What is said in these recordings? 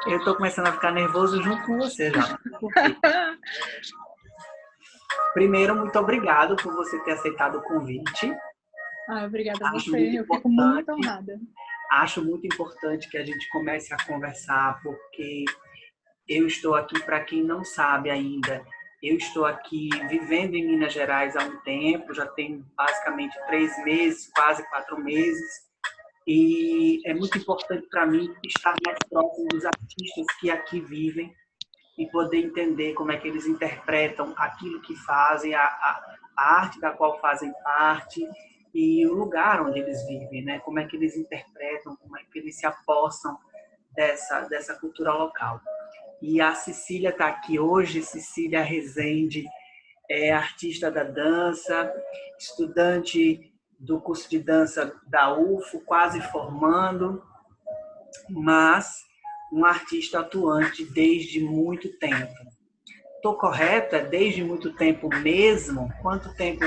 Eu tô começando a ficar nervoso junto com você já. Por quê? Primeiro, muito obrigado por você ter aceitado o convite. Obrigada a Acho muito você. Eu fico muito importante, honrada. acho muito importante que a gente comece a conversar, porque eu estou aqui, para quem não sabe ainda, eu estou aqui vivendo em Minas Gerais há um tempo, já tem basicamente 3 meses, quase 4 meses, e é muito importante para mim estar mais próximo dos artistas que aqui vivem e poder entender como é que eles interpretam aquilo que fazem, a arte da qual fazem parte e o lugar onde eles vivem, né? Como é que eles interpretam, como é que eles se apossam dessa cultura local. E a Cecília está aqui hoje, Cecília Rezende é artista da dança, estudante do curso de dança da UFO, quase formando, mas um artista atuante desde muito tempo. Estou correta? Desde muito tempo mesmo? Quanto tempo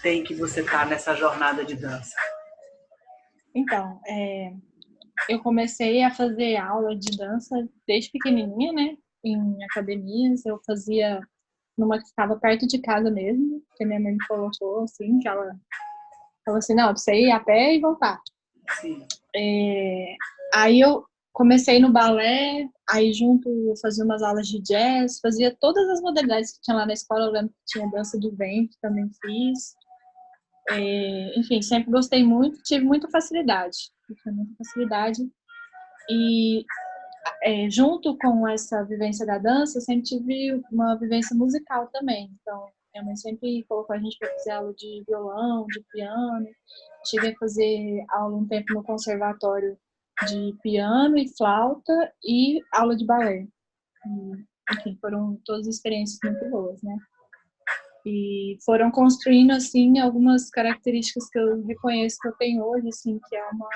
tem que você está nessa jornada de dança? Então, eu comecei a fazer aula de dança desde pequenininha, né? Em academias. Eu fazia numa que ficava perto de casa mesmo, que a minha mãe me colocou, assim, que ela falou assim, não, pra você ir a pé e voltar. Sim. Aí eu comecei no balé, aí junto eu fazia umas aulas de jazz, fazia todas as modalidades que tinha lá na escola. Eu lembro que tinha dança do ventre, também fiz. Enfim, sempre gostei muito, tive muita facilidade. E junto com essa vivência da dança, eu sempre tive uma vivência musical também. Então, minha mãe sempre colocou a gente para fazer aula de violão, de piano. Cheguei a fazer aula um tempo no conservatório de piano e flauta e aula de balé. Enfim, foram todas experiências muito boas, né? E foram construindo, assim, algumas características que eu reconheço que eu tenho hoje, assim, que é uma...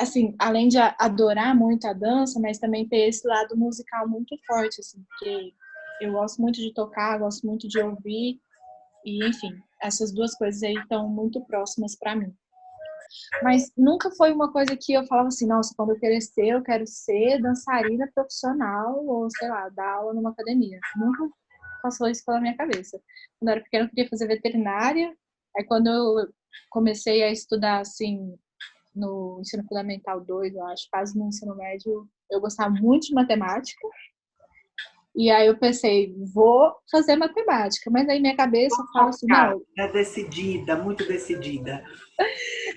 Assim, além de adorar muito a dança, mas também ter esse lado musical muito forte, assim, porque eu gosto muito de tocar, gosto muito de ouvir, e, enfim, essas duas coisas aí estão muito próximas para mim. Mas nunca foi uma coisa que eu falava assim, nossa, quando eu crescer, eu quero ser dançarina profissional, ou, sei lá, dar aula numa academia. Nunca passou isso pela minha cabeça. Quando eu era pequena, eu queria fazer veterinária. Aí, quando eu comecei a estudar, assim, no ensino fundamental 2, eu acho, quase no ensino médio, eu gostava muito de matemática. E aí eu pensei, vou fazer matemática. Mas aí minha cabeça fala assim, Cara, não, é decidida, muito decidida.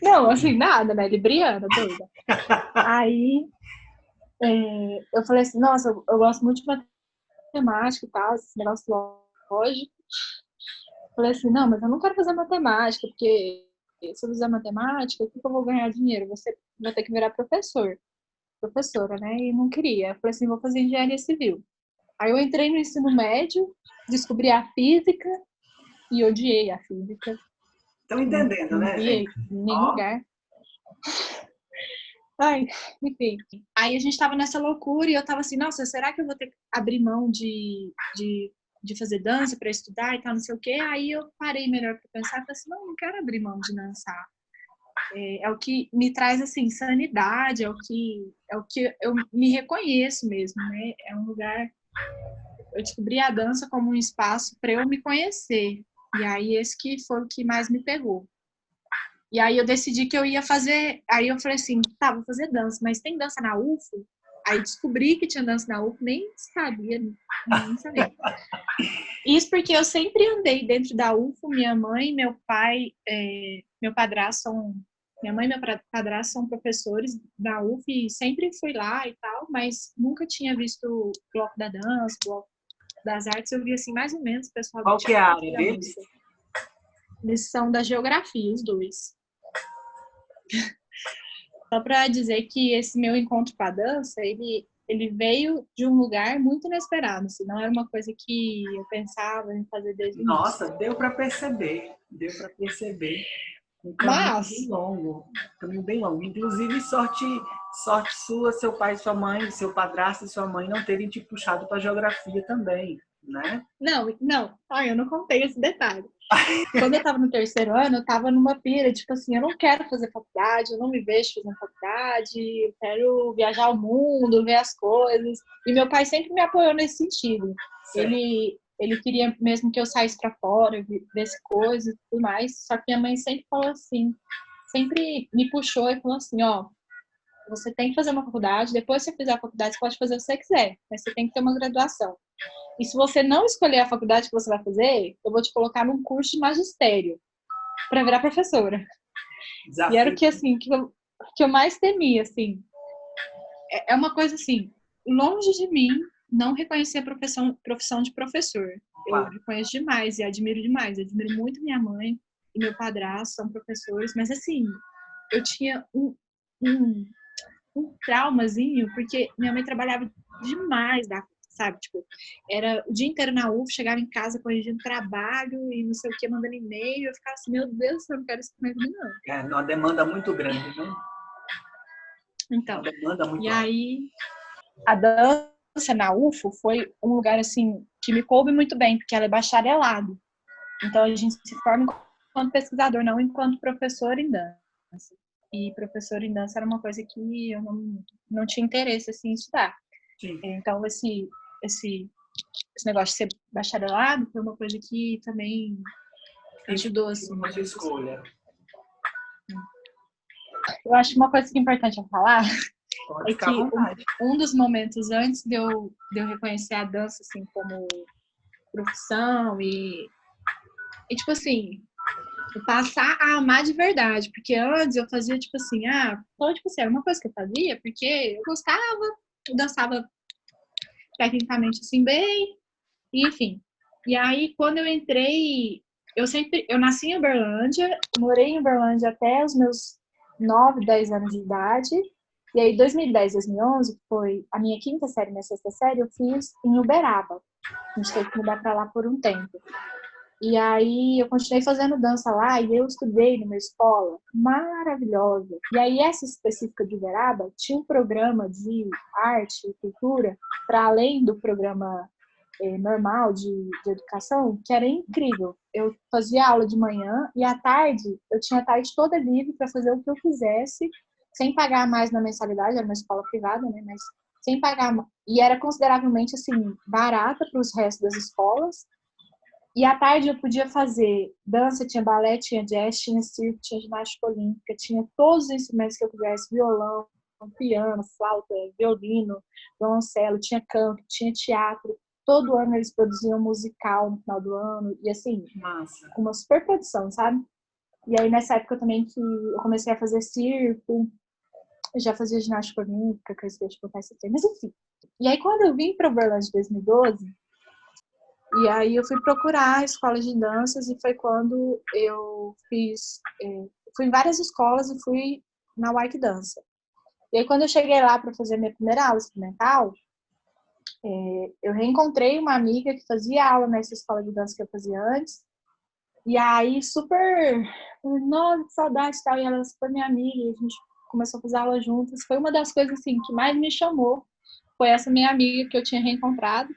não, assim, nada, né? Libriana, doida. Aí eu falei assim, nossa, eu gosto muito de matemática e tal, esse negócio lógico. Falei assim, não, mas eu não quero fazer matemática, porque se eu fizer matemática, o que eu vou ganhar dinheiro? Você vai ter que virar professora, né? E não queria. Eu falei assim, vou fazer engenharia civil. Aí eu entrei no ensino médio, descobri a física e odiei a física. Estão Não, entendendo, não né, gente? via em nenhum Ó, lugar. Ai, enfim. Aí a gente tava nessa loucura e eu tava assim, nossa, será que eu vou ter que abrir mão de fazer dança para estudar e tal, não sei o quê? Aí eu parei melhor para pensar e falei assim, não quero abrir mão de dançar. É o que me traz, assim, sanidade, é o que eu me reconheço mesmo, né? É um lugar... Eu descobri a dança como um espaço para eu me conhecer. E aí esse que foi o que mais me pegou. E aí eu decidi que eu ia fazer... Aí eu falei assim, tá, vou fazer dança, mas tem dança na UFO? Aí descobri que tinha dança na UFO, nem sabia, nem sabia. Isso porque eu sempre andei dentro da UFO, minha mãe, meu pai, meu padrasto são... Minha mãe e meu padrasto são professores da UF e sempre fui lá e tal, mas nunca tinha visto o bloco da dança, o bloco das artes. Eu vi assim, mais ou menos, o pessoal do qual que é a teatro e área da deles? música. Eles são da geografia, os dois. Só para dizer que esse meu encontro com a dança, ele veio de um lugar muito inesperado, assim, não era uma coisa que eu pensava em fazer desde o início. Nossa, deu para perceber, deu para perceber. Um caminho bem Mas, longo, um caminho bem longo. Inclusive, sorte sua, seu pai e sua mãe, seu padrasto e sua mãe não terem te puxado para geografia também, né? não, ai, eu não contei esse detalhe. Quando eu estava no terceiro ano, eu estava numa pira, tipo assim, eu não quero fazer faculdade, eu não me vejo fazendo faculdade, eu quero viajar o mundo, ver as coisas. E meu pai sempre me apoiou nesse sentido. Certo. Ele queria mesmo que eu saísse para fora, visse coisas e tudo mais. Só que minha mãe sempre falou assim, sempre me puxou e falou assim, ó, você tem que fazer uma faculdade, depois que você fizer a faculdade, você pode fazer o que você quiser, mas você tem que ter uma graduação. E se você não escolher a faculdade que você vai fazer, eu vou te colocar num curso de magistério para virar professora. E era o Desafio. que, assim, que eu mais temia, assim. É uma coisa, assim, longe de mim não reconhecer a profissão de professor. Eu Claro. reconheço demais e admiro demais. Eu admiro muito minha mãe e meu padrasto, são professores, mas, assim, eu tinha um traumazinho, porque minha mãe trabalhava demais, sabe? Tipo, era o dia inteiro na UF, chegava em casa corrigindo trabalho e não sei o que, mandando e-mail. Eu ficava assim, meu Deus, eu não quero isso comigo, não. É uma demanda muito grande, né? Uma Então, demanda e muito alta. aí a dança na UFO foi um lugar, assim, que me coube muito bem, porque ela é bacharelado. Então, a gente se forma enquanto pesquisador, não enquanto professor em dança. E professor em dança era uma coisa que eu não tinha interesse, assim, em estudar. Sim. Então, esse negócio de ser bacharelado foi uma coisa que também ajudou, assim, Uma sua muito. escolha. Eu acho uma coisa que é importante eu falar Pode é ficar à que vontade. um dos momentos antes de eu reconhecer a dança, assim, como profissão tipo assim, passar a amar de verdade, porque antes eu fazia, tipo assim, então, tipo assim, era uma coisa que eu fazia porque eu gostava, eu dançava tecnicamente, assim, bem, enfim. E aí, quando eu entrei, eu nasci em Uberlândia, morei em Uberlândia até os meus 9, 10 anos de idade. E aí, 2010, 2011, que foi a minha quinta série, minha sexta série, eu fiz em Uberaba. A gente teve que mudar para lá por um tempo. E aí, eu continuei fazendo dança lá e eu estudei numa escola maravilhosa. E aí, essa específica de Uberaba tinha um programa de arte e cultura para além do programa normal de educação, que era incrível. Eu fazia aula de manhã e à tarde, eu tinha a tarde toda livre para fazer o que eu quisesse, sem pagar mais na mensalidade, era uma escola privada, né, mas sem pagar, e era consideravelmente, assim, barata para os restos das escolas. E à tarde eu podia fazer dança, tinha balé, tinha jazz, tinha circo, tinha ginástica olímpica, tinha todos os instrumentos que eu quisesse, violão, piano, flauta, violino, violoncelo, tinha canto, tinha teatro. Todo ano eles produziam musical no final do ano, e assim, Massa. com uma super produção, sabe? E aí nessa época também que eu comecei a fazer circo, eu já fazia ginástica olímpica, que eu esqueci de contar isso aqui, mas enfim. E aí quando eu vim para Uberlândia em 2012, e aí eu fui procurar escolas de danças e foi quando eu fui em várias escolas e fui na Wike Dança. E aí quando eu cheguei lá para fazer minha primeira aula experimental, eu reencontrei uma amiga que fazia aula nessa escola de dança que eu fazia antes. E aí super, nossa, que saudade e tal. E ela foi minha amiga e a gente começou a fazer aula juntas. Foi uma das coisas assim que mais me chamou. Foi essa minha amiga que eu tinha reencontrado.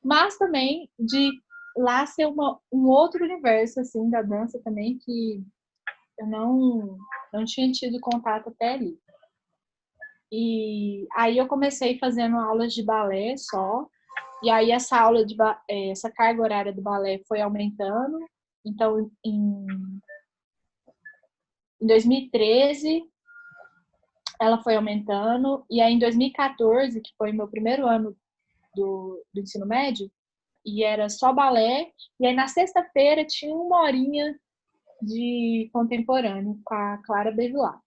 Mas também de lá ser um outro universo, assim, da dança também, que eu não tinha tido contato até ali. E aí eu comecei fazendo aulas de balé só, e aí essa carga horária do balé foi aumentando. Então, em 2013, ela foi aumentando, e aí em 2014, que foi meu primeiro ano do ensino médio, e era só balé. E aí na sexta-feira tinha uma horinha de contemporâneo com a Clara Bevilacqua.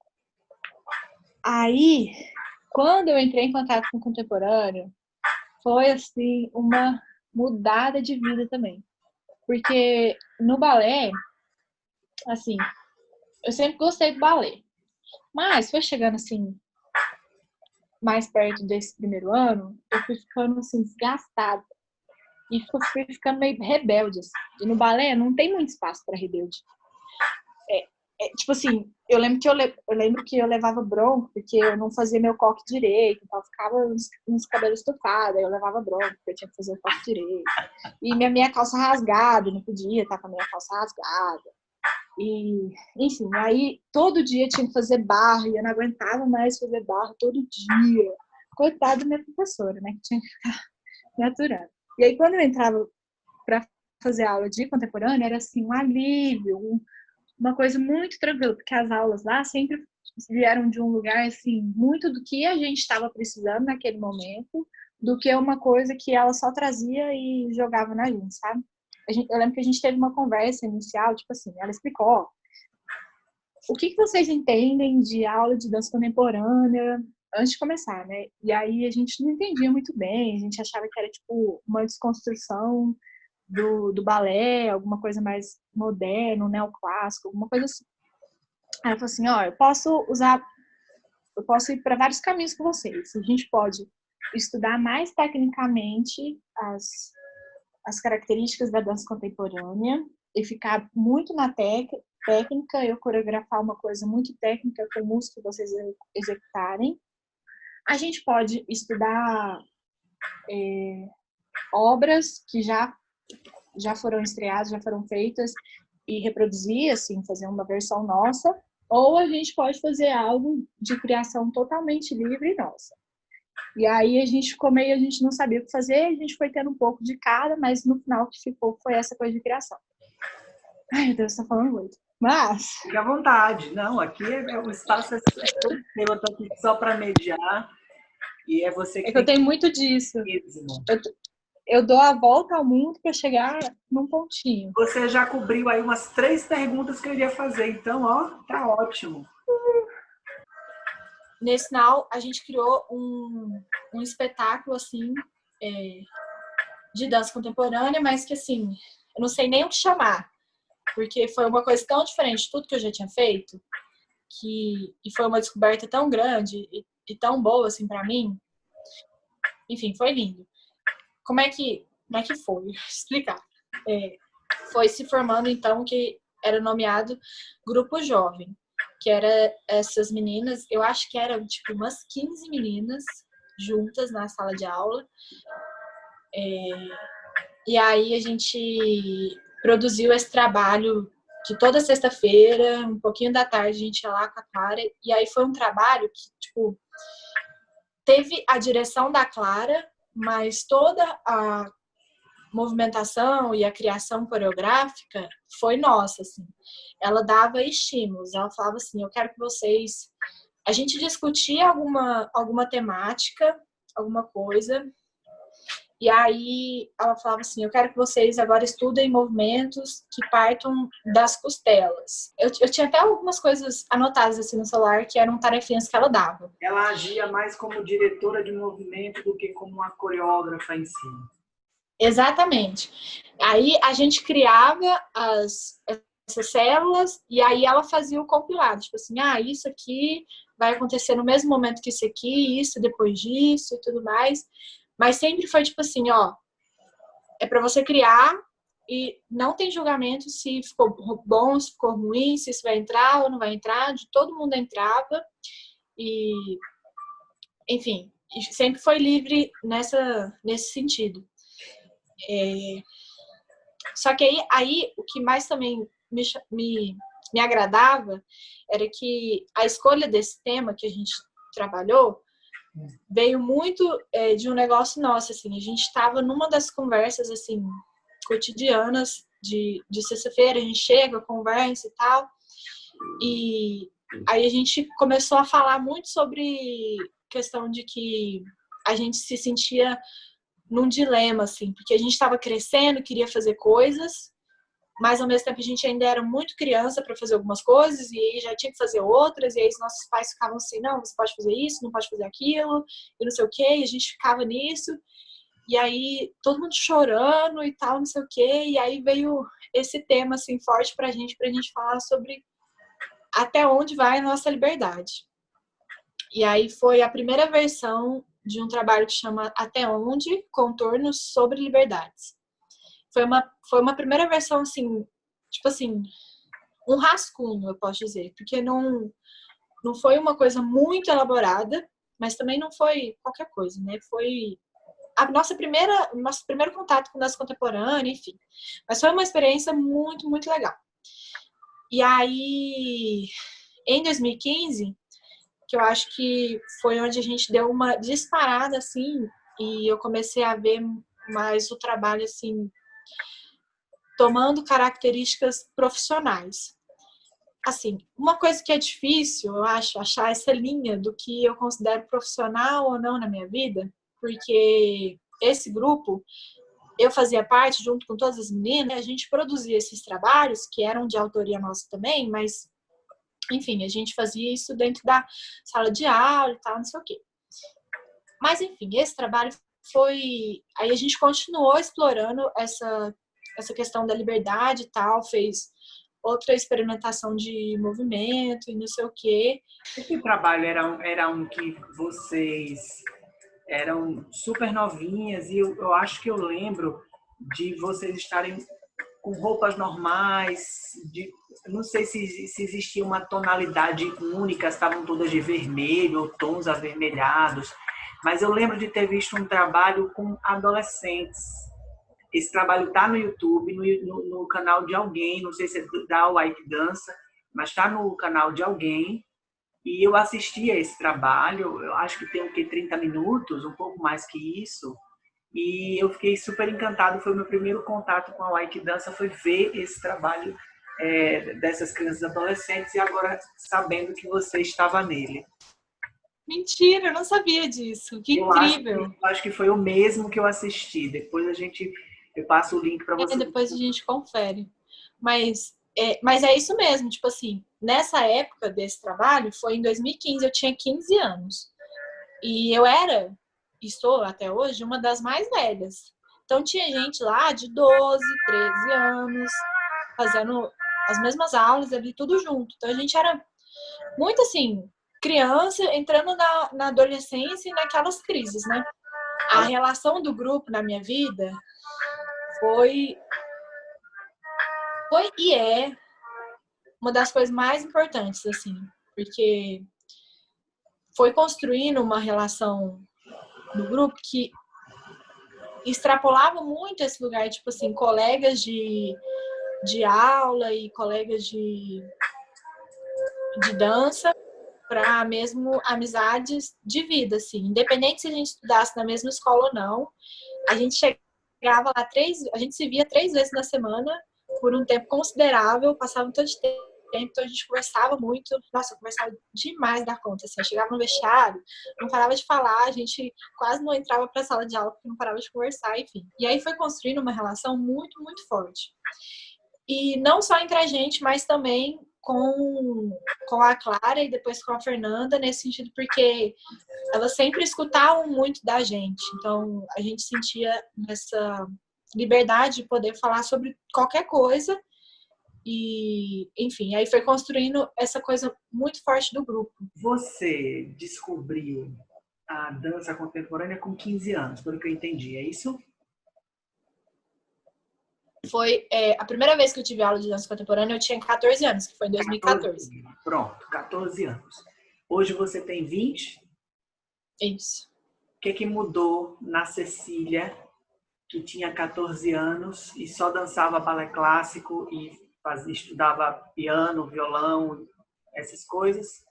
Aí, quando eu entrei em contato com o contemporâneo, foi assim uma mudada de vida também. Porque no balé, assim, eu sempre gostei do balé. Mas foi chegando assim mais perto desse primeiro ano, eu fui ficando assim desgastada. E fui ficando meio rebelde. Assim. E no balé não tem muito espaço para rebelde. tipo assim, eu lembro que eu levava bronca porque eu não fazia meu coque direito, então ficava uns cabelos estufados, aí eu levava bronca porque eu tinha que fazer o coque direito. E minha calça rasgada, não podia estar com a minha calça rasgada. E, enfim, aí todo dia eu tinha que fazer barra e eu não aguentava mais fazer barra todo dia. Coitada da minha professora, né, que tinha que ficar me aturando. E aí quando eu entrava para fazer aula de contemporânea, era assim, um alívio, uma coisa muito tranquila, porque as aulas lá sempre vieram de um lugar, assim, muito do que a gente estava precisando naquele momento, do que uma coisa que ela só trazia e jogava na gente, sabe? Eu lembro que a gente teve uma conversa inicial, tipo assim, ela explicou, ó, o que vocês entendem de aula de dança contemporânea antes de começar, né? E aí a gente não entendia muito bem, a gente achava que era, tipo, uma desconstrução do balé, alguma coisa mais moderna, neoclássico, alguma coisa assim. Aí ela falou assim, ó, eu posso ir para vários caminhos com vocês. A gente pode estudar mais tecnicamente as características da dança contemporânea e ficar muito na técnica, eu coreografar uma coisa muito técnica com música que vocês executarem. A gente pode estudar obras que já foram estreadas, já foram feitas e reproduzir, assim, fazer uma versão nossa, ou a gente pode fazer algo de criação totalmente livre e nossa. E aí a gente ficou meio, a gente não sabia o que fazer, a gente foi tendo um pouco de cada, mas no final o que ficou foi essa coisa de criação. Ai, meu Deus, tá falando muito. Mas... Fique à vontade. Não, aqui o espaço é todo seu, eu estou aqui só para mediar e é você que É que eu tem que tenho muito disso. mesmo. Eu dou a volta ao mundo para chegar num pontinho. Você já cobriu aí umas 3 perguntas que eu iria fazer, então, ó, tá ótimo. Nesse final, a gente criou um espetáculo, assim, de dança contemporânea, mas que, assim, eu não sei nem o que chamar, porque foi uma coisa tão diferente de tudo que eu já tinha feito, e foi uma descoberta tão grande e tão boa, assim, para mim. Enfim, foi lindo. Como é que foi? Vou explicar. Foi se formando, então, que era nomeado Grupo Jovem, que era essas meninas, eu acho que eram, tipo, umas 15 meninas juntas na sala de aula. E aí a gente produziu esse trabalho de toda sexta-feira, um pouquinho da tarde, a gente ia lá com a Clara. E aí foi um trabalho que, tipo, teve a direção da Clara, mas toda a movimentação e a criação coreográfica foi nossa, assim. Ela dava estímulos, ela falava assim, eu quero que vocês... A gente discutia alguma temática, alguma coisa, e aí ela falava assim, eu quero que vocês agora estudem movimentos que partam das costelas. Eu tinha até algumas coisas anotadas assim no celular, que eram tarefinhas que ela dava. Ela agia mais como diretora de movimento do que como uma coreógrafa em si. Exatamente. Aí a gente criava essas células e aí ela fazia o compilado. Tipo assim, isso aqui vai acontecer no mesmo momento que isso aqui, isso depois disso e tudo mais. Mas sempre foi tipo assim, ó, é para você criar e não tem julgamento se ficou bom, se ficou ruim, se isso vai entrar ou não vai entrar. De todo mundo entrava e, enfim, sempre foi livre nesse sentido. Só que aí o que mais também me agradava era que a escolha desse tema que a gente trabalhou veio muito de um negócio nosso, assim, a gente estava numa das conversas, assim, cotidianas de sexta-feira, a gente chega, conversa e tal, e aí a gente começou a falar muito sobre questão de que a gente se sentia num dilema, assim, porque a gente estava crescendo, queria fazer coisas, mas ao mesmo tempo a gente ainda era muito criança para fazer algumas coisas e aí já tinha que fazer outras, e aí os nossos pais ficavam assim, não, você pode fazer isso, não pode fazer aquilo, e não sei o quê, e a gente ficava nisso, e aí todo mundo chorando e tal, não sei o quê, e aí veio esse tema, assim, forte pra gente falar sobre até onde vai a nossa liberdade. E aí foi a primeira versão de um trabalho que chama Até Onde? Contornos sobre Liberdades. Foi uma primeira versão, assim, tipo assim, um rascunho, eu posso dizer, porque não foi uma coisa muito elaborada, mas também não foi qualquer coisa, né? Foi nosso primeiro contato com dança contemporânea, enfim. Mas foi uma experiência muito, muito legal. E aí, em 2015, que eu acho que foi onde a gente deu uma disparada, assim, e eu comecei a ver mais o trabalho, assim, tomando características profissionais. Assim, uma coisa que é difícil, eu acho, achar essa linha do que eu considero profissional ou não na minha vida, porque esse grupo, eu fazia parte, junto com todas as meninas, a gente produzia esses trabalhos, que eram de autoria nossa também, mas, enfim, a gente fazia isso dentro da sala de aula e tal, não sei o quê. Mas, enfim, esse trabalho foi... Aí a gente continuou explorando essa questão da liberdade e tal, fez outra experimentação de movimento e não sei o quê. Esse trabalho era um que vocês eram super novinhas e eu acho que eu lembro de vocês estarem com roupas normais, não sei se existia uma tonalidade única, estavam todas de vermelho ou tons avermelhados, mas eu lembro de ter visto um trabalho com adolescentes. Esse trabalho está no YouTube, no canal de alguém, não sei se é da White Dança, mas está no canal de alguém. E eu assisti a esse trabalho, eu acho que tem o que 30 minutos, um pouco mais que isso. E eu fiquei super encantado, foi o meu primeiro contato com a White Dança, foi ver esse trabalho dessas crianças e adolescentes e agora sabendo que você estava nele. Mentira, eu não sabia disso. Que incrível. Eu acho que foi o mesmo que eu assisti. Depois eu passo o link para você. Depois a gente confere. Mas é isso mesmo, tipo assim, nessa época desse trabalho, foi em 2015, eu tinha 15 anos. E eu e sou até hoje, uma das mais velhas. Então tinha gente lá de 12, 13 anos, fazendo as mesmas aulas ali, tudo junto. Então a gente era muito assim, criança entrando na adolescência e naquelas crises, né? A relação do grupo na minha vida foi e é uma das coisas mais importantes, assim, porque foi construindo uma relação no grupo que extrapolava muito esse lugar, tipo assim, colegas de aula e colegas de dança para mesmo amizades de vida, assim, independente se a gente estudasse na mesma escola ou não, a gente chegava lá a gente se via 3 vezes na semana por um tempo considerável, passava todo de tempo, então a gente conversava muito, nossa, eu conversava demais da conta, assim, eu chegava no vestiário, não parava de falar, a gente quase não entrava para a sala de aula porque não parava de conversar, enfim. E aí foi construindo uma relação muito, muito forte. E não só entre a gente, mas também com a Clara e depois com a Fernanda, nesse sentido, porque elas sempre escutavam muito da gente. Então, a gente sentia essa liberdade de poder falar sobre qualquer coisa. E, enfim, aí foi construindo essa coisa muito forte do grupo. Você descobriu a dança contemporânea com 15 anos, pelo que eu entendi, é isso? Foi a primeira vez que eu tive aula de dança contemporânea, eu tinha 14 anos, que foi em 2014. 14, pronto, 14 anos. Hoje você tem 20? Isso. O que mudou na Cecília, que tinha 14 anos e só dançava balé clássico e estudava piano, violão, essas coisas?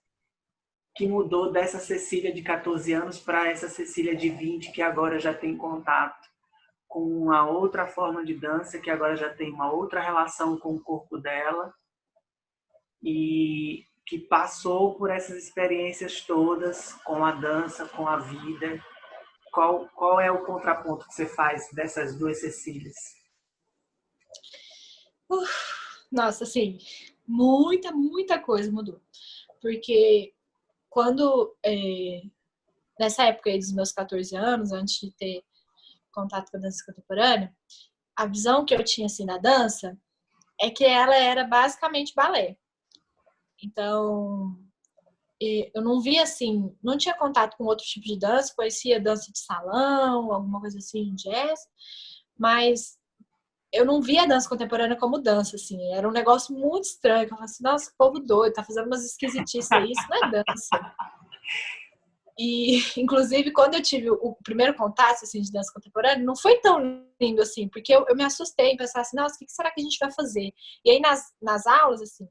Que mudou dessa Cecília de 14 anos para essa Cecília de 20, que agora já tem contato com uma outra forma de dança, que agora já tem uma outra relação com o corpo dela e que passou por essas experiências todas com a dança, com a vida. Qual é o contraponto que você faz dessas duas Cecílias? Nossa, assim, muita, muita coisa mudou. Porque quando, nessa época aí dos meus 14 anos, antes de ter contato com a dança contemporânea, a visão que eu tinha, assim, da dança é que ela era basicamente balé. Então, eu não via, assim, não tinha contato com outro tipo de dança, conhecia dança de salão, alguma coisa assim, jazz, mas eu não via a dança contemporânea como dança, assim. Era um negócio muito estranho. Eu falava assim, nossa, que povo doido, tá fazendo umas esquisitices aí, isso não é dança. E, inclusive, quando eu tive o primeiro contato, assim, de dança contemporânea, não foi tão lindo, assim, porque eu me assustei em pensar assim, nossa, o que será que a gente vai fazer? E aí, nas aulas, assim,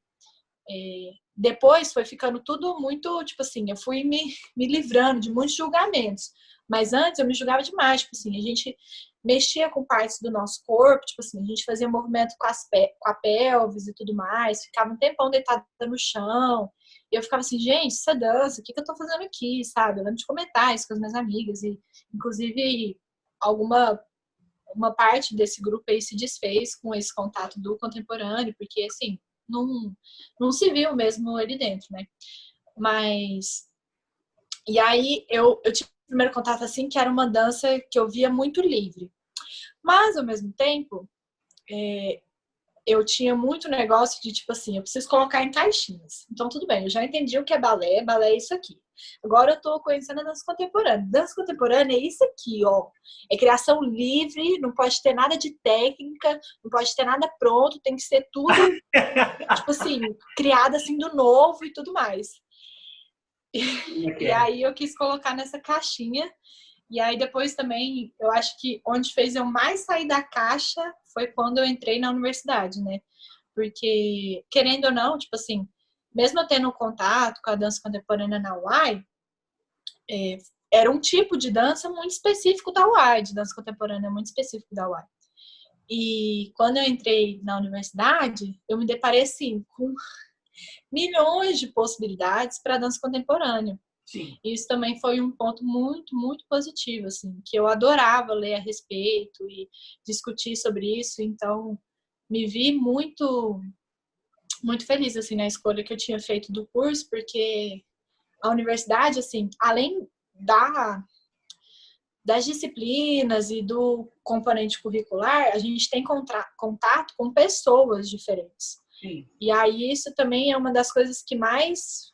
depois foi ficando tudo muito, tipo assim, eu fui me livrando de muitos julgamentos. Mas antes eu me julgava demais, tipo assim, a gente mexia com partes do nosso corpo, tipo assim, a gente fazia movimento com a pelvis e tudo mais, ficava um tempão deitada no chão. E eu ficava assim, gente, essa dança, o que eu tô fazendo aqui, sabe? Eu lembro de comentar isso com as minhas amigas, e inclusive alguma uma parte desse grupo aí se desfez com esse contato do contemporâneo, porque assim, não, não se viu mesmo ele dentro, né? Mas. E aí eu tive o primeiro contato assim, que era uma dança que eu via muito livre. Mas, ao mesmo tempo, eu tinha muito negócio de, tipo assim, eu preciso colocar em caixinhas. Então, tudo bem, eu já entendi o que é balé é isso aqui. Agora eu tô conhecendo a dança contemporânea. Dança contemporânea é isso aqui, ó. É criação livre, não pode ter nada de técnica, não pode ter nada pronto, tem que ser tudo, tipo assim, criado assim do novo e tudo mais. Como é que E é? aí eu quis colocar nessa caixinha. E aí depois também, eu acho que onde fez eu mais sair da caixa foi quando eu entrei na universidade, né? Porque, querendo ou não, tipo assim, mesmo eu tendo contato com a dança contemporânea na UAI, era um tipo de dança muito específico da UAI, de dança contemporânea muito específico da UAI. E quando eu entrei na universidade, eu me deparei assim com milhões de possibilidades para dança contemporânea. Sim. E isso também foi um ponto muito, muito positivo, assim, que eu adorava ler a respeito e discutir sobre isso. Então, me vi muito, muito feliz, assim, na escolha que eu tinha feito do curso, porque a universidade, assim, além das disciplinas e do componente curricular, a gente tem contato com pessoas diferentes. Sim. E aí isso também é uma das coisas que mais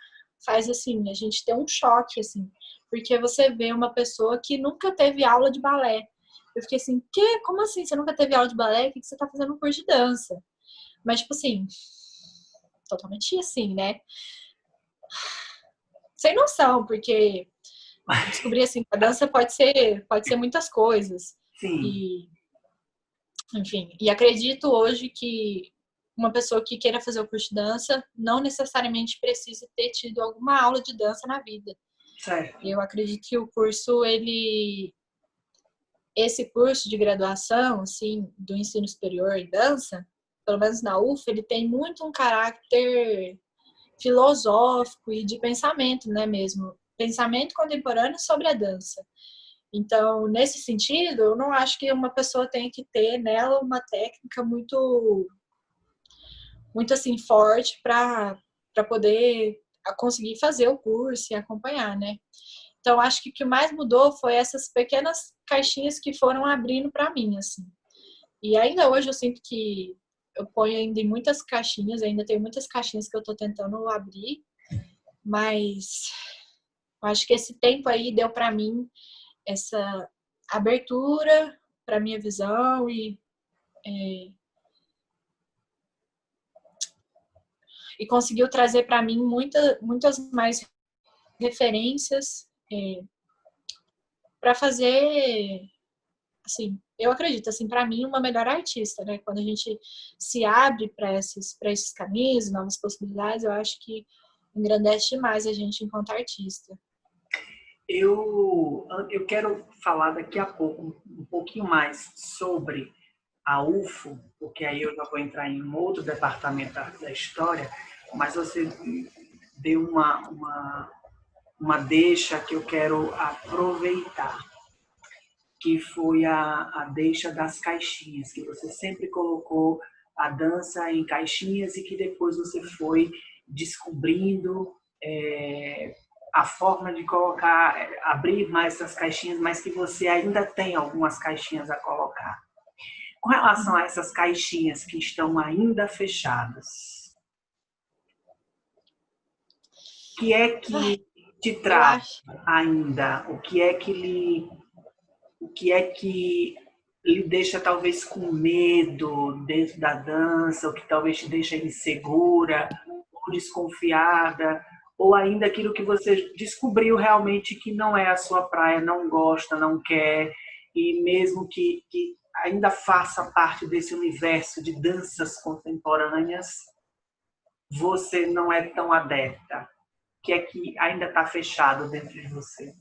faz, assim, a gente ter um choque, assim, porque você vê uma pessoa que nunca teve aula de balé. Eu fiquei assim, como assim você nunca teve aula de balé? O que você tá fazendo no curso de dança? Mas, tipo assim, totalmente assim, né? Sem noção, porque descobri, assim, que a dança pode ser muitas coisas. Sim. E, enfim, e acredito hoje que uma pessoa que queira fazer o curso de dança não necessariamente precisa ter tido alguma aula de dança na vida. Certo. Eu acredito que o curso, esse curso de graduação, assim, do ensino superior em dança, pelo menos na UF, ele tem muito um caráter filosófico e de pensamento, né, mesmo? Pensamento contemporâneo sobre a dança. Então, nesse sentido, eu não acho que uma pessoa tem que ter nela uma técnica muito, muito assim, forte para poder conseguir fazer o curso e acompanhar, né? Então, acho que o que mais mudou foi essas pequenas caixinhas que foram abrindo para mim, assim. E ainda hoje eu sinto que eu ponho ainda em muitas caixinhas, ainda tem muitas caixinhas que eu estou tentando abrir, mas eu acho que esse tempo aí deu para mim essa abertura para minha visão e conseguiu trazer para mim muitas mais referências para fazer, assim, eu acredito, assim, para mim, uma melhor artista, né? Quando a gente se abre para esses caminhos, novas possibilidades, eu acho que engrandece demais a gente enquanto artista. Eu quero falar daqui a pouco um pouquinho mais sobre a UFO, porque aí eu já vou entrar em um outro departamento da história, mas você deu uma deixa que eu quero aproveitar, que foi a deixa das caixinhas, que você sempre colocou a dança em caixinhas e que depois você foi descobrindo a forma de colocar, abrir mais essas caixinhas, mas que você ainda tem algumas caixinhas a colocar. Com relação a essas caixinhas que estão ainda fechadas, o que é que te Eu traz acho. ainda? O que é que lhe deixa talvez com medo dentro da dança, o que talvez te deixa insegura, ou desconfiada, ou ainda aquilo que você descobriu realmente que não é a sua praia, não gosta, não quer, e mesmo que ainda faça parte desse universo de danças contemporâneas, você não é tão adepta, que é que ainda está fechado dentro de você?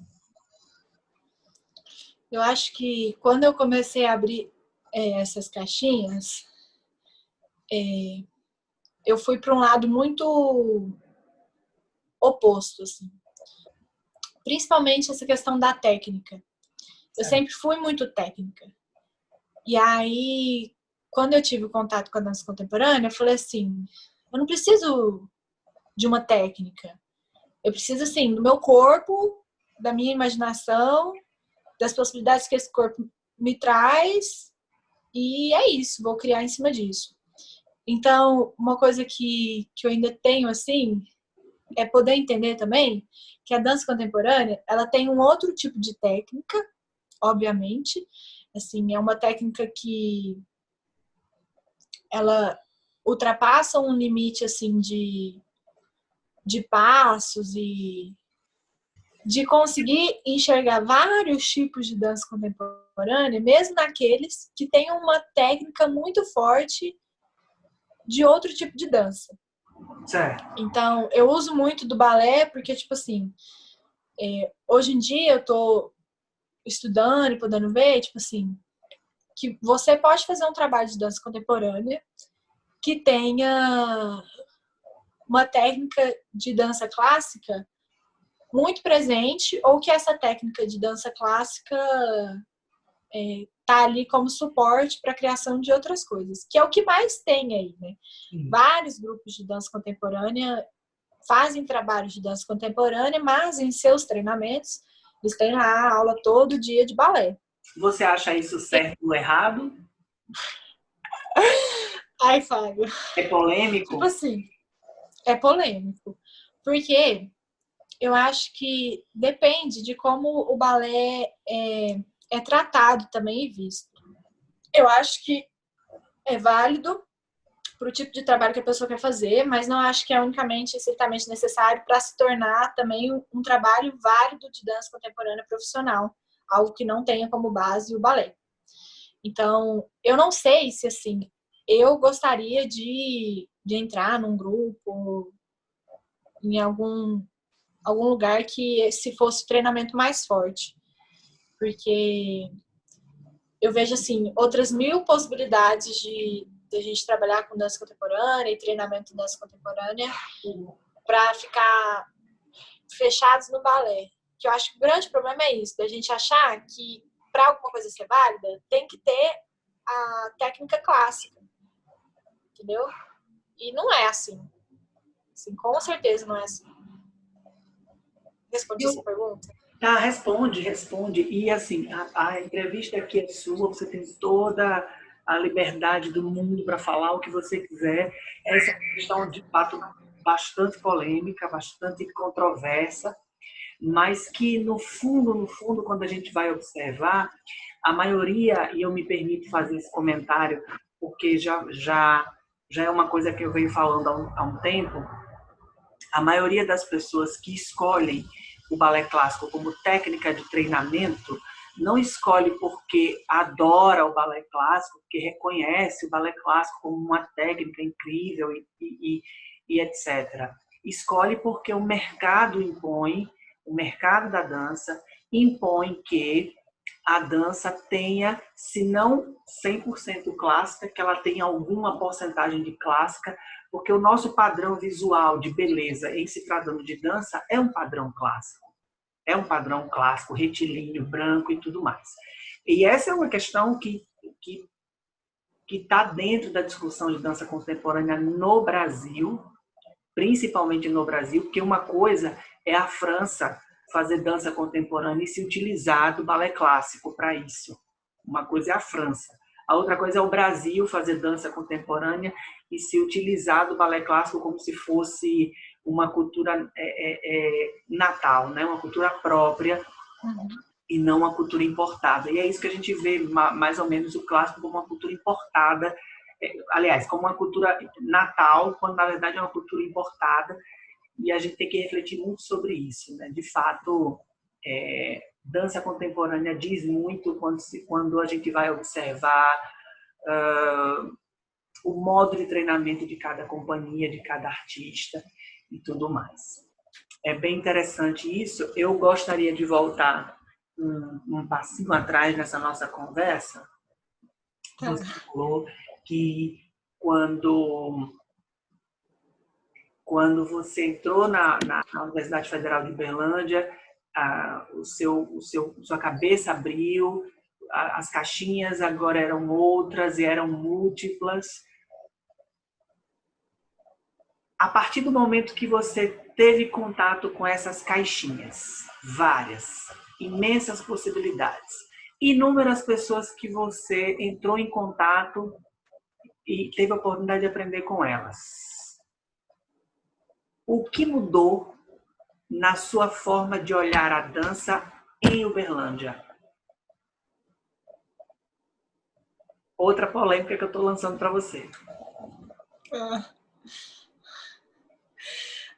Eu acho que quando eu comecei a abrir essas caixinhas, eu fui para um lado muito oposto, assim. Principalmente essa questão da técnica. Eu sempre fui muito técnica. E aí, quando eu tive contato com a dança contemporânea, eu falei assim, eu não preciso de uma técnica. Eu preciso, assim, do meu corpo, da minha imaginação, das possibilidades que esse corpo me traz, e é isso, vou criar em cima disso. Então, uma coisa que eu ainda tenho, assim, é poder entender também que a dança contemporânea, ela tem um outro tipo de técnica, obviamente. Assim, é uma técnica que ela ultrapassa um limite, assim, de passos e de conseguir enxergar vários tipos de dança contemporânea, mesmo naqueles que têm uma técnica muito forte de outro tipo de dança. Certo. Então, eu uso muito do balé porque, tipo assim, hoje em dia eu tô estudando e podendo ver, tipo assim, que você pode fazer um trabalho de dança contemporânea que tenha uma técnica de dança clássica muito presente, ou que essa técnica de dança clássica tá ali como suporte para a criação de outras coisas, que é o que mais tem aí, né? Vários grupos de dança contemporânea fazem trabalho de dança contemporânea, mas em seus treinamentos eles têm lá a aula todo dia de balé. Você acha isso certo ou errado? Ai, Fábio. É polêmico? Tipo assim, é polêmico. Porque eu acho que depende de como o balé é tratado também e visto. Eu acho que é válido para o tipo de trabalho que a pessoa quer fazer, mas não acho que é unicamente, estritamente necessário para se tornar também um trabalho válido de dança contemporânea profissional, algo que não tenha como base o balé. Então, eu não sei se, assim, eu gostaria de entrar num grupo, em algum lugar que se fosse treinamento mais forte, porque eu vejo, assim, outras 1000 possibilidades de a gente trabalhar com dança contemporânea e treinamento de dança contemporânea para ficar fechados no balé. Que eu acho que o grande problema é isso, da gente achar que para alguma coisa ser válida, tem que ter a técnica clássica, entendeu? E não é assim. Assim, com certeza não é assim. Respondi essa pergunta? Tá, responde. E assim, a entrevista aqui é sua, você tem toda a liberdade do mundo para falar o que você quiser. Essa questão, de fato, bastante polêmica, bastante controversa, mas que no fundo, quando a gente vai observar, a maioria, e eu me permito fazer esse comentário, porque já é uma coisa que eu venho falando há um tempo, a maioria das pessoas que escolhem o balé clássico como técnica de treinamento não escolhe porque adora o balé clássico, porque reconhece o balé clássico como uma técnica incrível e etc. Escolhe porque o mercado impõe, o mercado da dança impõe que a dança tenha, se não 100% clássica, que ela tenha alguma porcentagem de clássica, porque o nosso padrão visual de beleza em se tratando de dança é um padrão clássico. É um padrão clássico, retilíneo, branco e tudo mais. E essa é uma questão que está dentro da discussão de dança contemporânea no Brasil, principalmente no Brasil, porque uma coisa é a França fazer dança contemporânea e se utilizar do balé clássico para isso. Uma coisa é a França. A outra coisa é o Brasil fazer dança contemporânea e se utilizar do balé clássico como se fosse uma cultura natal, né? Uma cultura própria e não uma cultura importada. E é isso que a gente vê mais ou menos o clássico como uma cultura importada, aliás, como uma cultura natal, quando na verdade é uma cultura importada, e a gente tem que refletir muito sobre isso, né? De fato, dança contemporânea diz muito quando a gente vai observar o modo de treinamento de cada companhia, de cada artista e tudo mais. É bem interessante isso. Eu gostaria de voltar um passinho atrás nessa nossa conversa. Você falou que quando você entrou na Universidade Federal de Uberlândia, sua cabeça abriu, as caixinhas agora eram outras e eram múltiplas. A partir do momento que você teve contato com essas caixinhas, várias, imensas possibilidades, inúmeras pessoas que você entrou em contato e teve a oportunidade de aprender com elas. O que mudou na sua forma de olhar a dança em Uberlândia? Outra polêmica que eu estou lançando para você.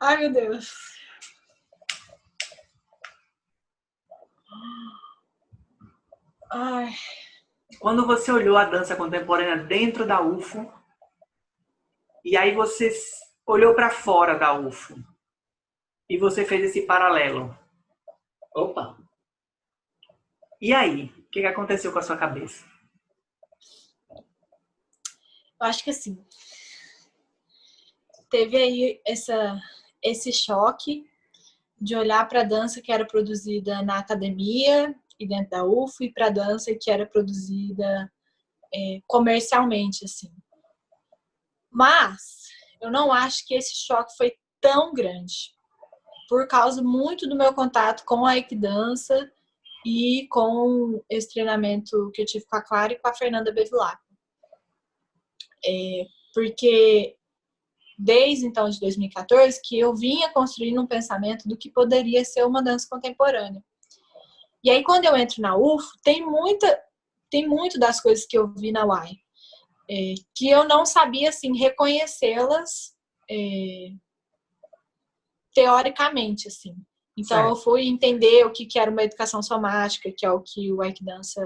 Ai, meu Deus. Ai. Quando você olhou a dança contemporânea dentro da UFO, e aí você olhou para fora da UFO, e você fez esse paralelo. Opa! E aí? O que aconteceu com a sua cabeça? Eu acho que assim, teve aí esse choque de olhar para a dança que era produzida na academia e dentro da UFO e para a dança que era produzida comercialmente, assim. Mas eu não acho que esse choque foi tão grande, por causa muito do meu contato com a equidança e com esse treinamento que eu tive com a Clara e com a Fernanda Bevilacqua. Porque desde então de 2014 que eu vinha construindo um pensamento do que poderia ser uma dança contemporânea. E aí quando eu entro na UFO, tem muito das coisas que eu vi na UAI, que eu não sabia assim reconhecê-las teoricamente, assim. Então certo. Eu fui entender o que era uma educação somática, que é o que o Aikidança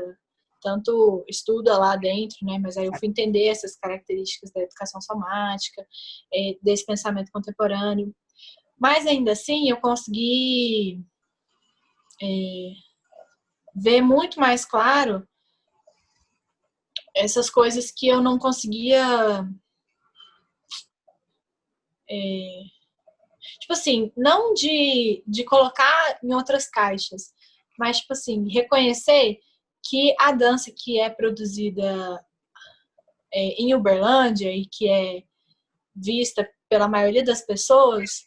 tanto estuda lá dentro, né? Mas aí eu fui entender essas características da educação somática, desse pensamento contemporâneo. Mas ainda assim eu consegui ver muito mais claro essas coisas que eu não conseguia tipo assim, não de colocar em outras caixas, mas tipo assim, reconhecer que a dança que é produzida em Uberlândia e que é vista pela maioria das pessoas,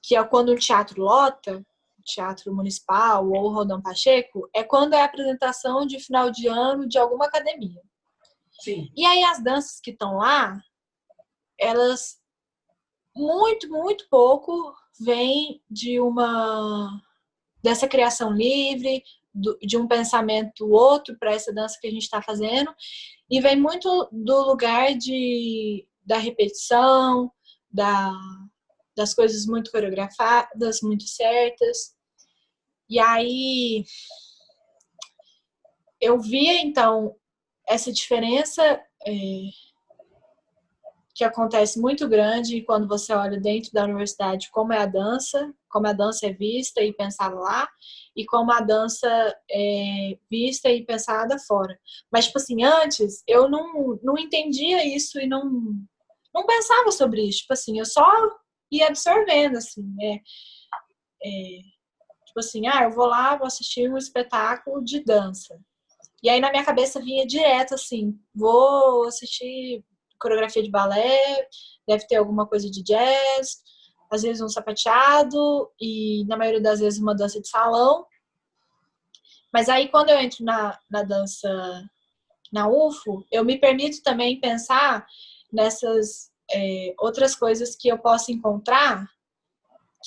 que é quando o teatro lota, o Teatro Municipal ou o Rodão Pacheco, é quando é a apresentação de final de ano de alguma academia. Sim. E aí as danças que estão lá, elas muito, muito pouco vêm dessa criação livre, de um pensamento outro para essa dança que a gente está fazendo, e vem muito do lugar da repetição, das coisas muito coreografadas, muito certas. E aí eu via, então, essa diferença que acontece muito grande quando você olha dentro da universidade como a dança é vista e pensada lá, e como a dança é vista e pensada fora. Mas, tipo assim, antes eu não entendia isso e não pensava sobre isso. Tipo assim, eu só ia absorvendo, assim, tipo assim, eu vou lá, vou assistir um espetáculo de dança. E aí na minha cabeça vinha direto assim, vou assistir coreografia de balé, deve ter alguma coisa de jazz, às vezes um sapateado e na maioria das vezes uma dança de salão. Mas aí quando eu entro na dança na UFO, eu me permito também pensar nessas outras coisas que eu posso encontrar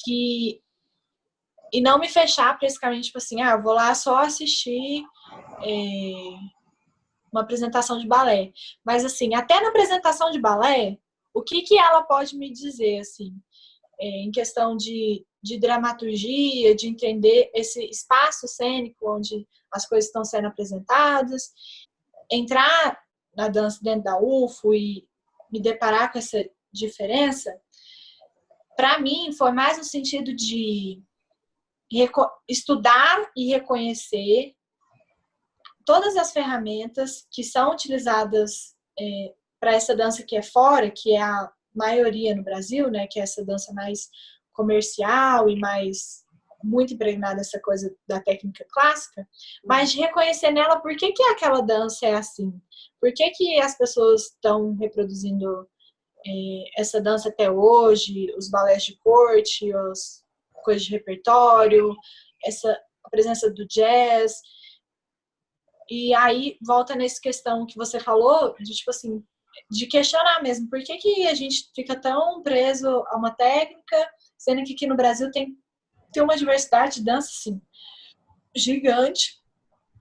que E não me fechar para esse caminho, tipo assim, eu vou lá só assistir uma apresentação de balé. Mas, assim, até na apresentação de balé, o que que ela pode me dizer, assim, em questão de dramaturgia, de entender esse espaço cênico onde as coisas estão sendo apresentadas, entrar na dança dentro da UFO e me deparar com essa diferença, para mim foi mais no sentido de estudar e reconhecer todas as ferramentas que são utilizadas para essa dança que é fora, que é a maioria no Brasil, né, que é essa dança mais comercial e mais muito impregnada nessa coisa da técnica clássica, mas de reconhecer nela por que aquela dança é assim, por que as pessoas estão reproduzindo essa dança até hoje, os balés de corte, as coisas de repertório, a presença do jazz. E aí volta nessa questão que você falou, de tipo assim, de questionar mesmo, por que a gente fica tão preso a uma técnica, sendo que aqui no Brasil tem uma diversidade de dança assim, gigante,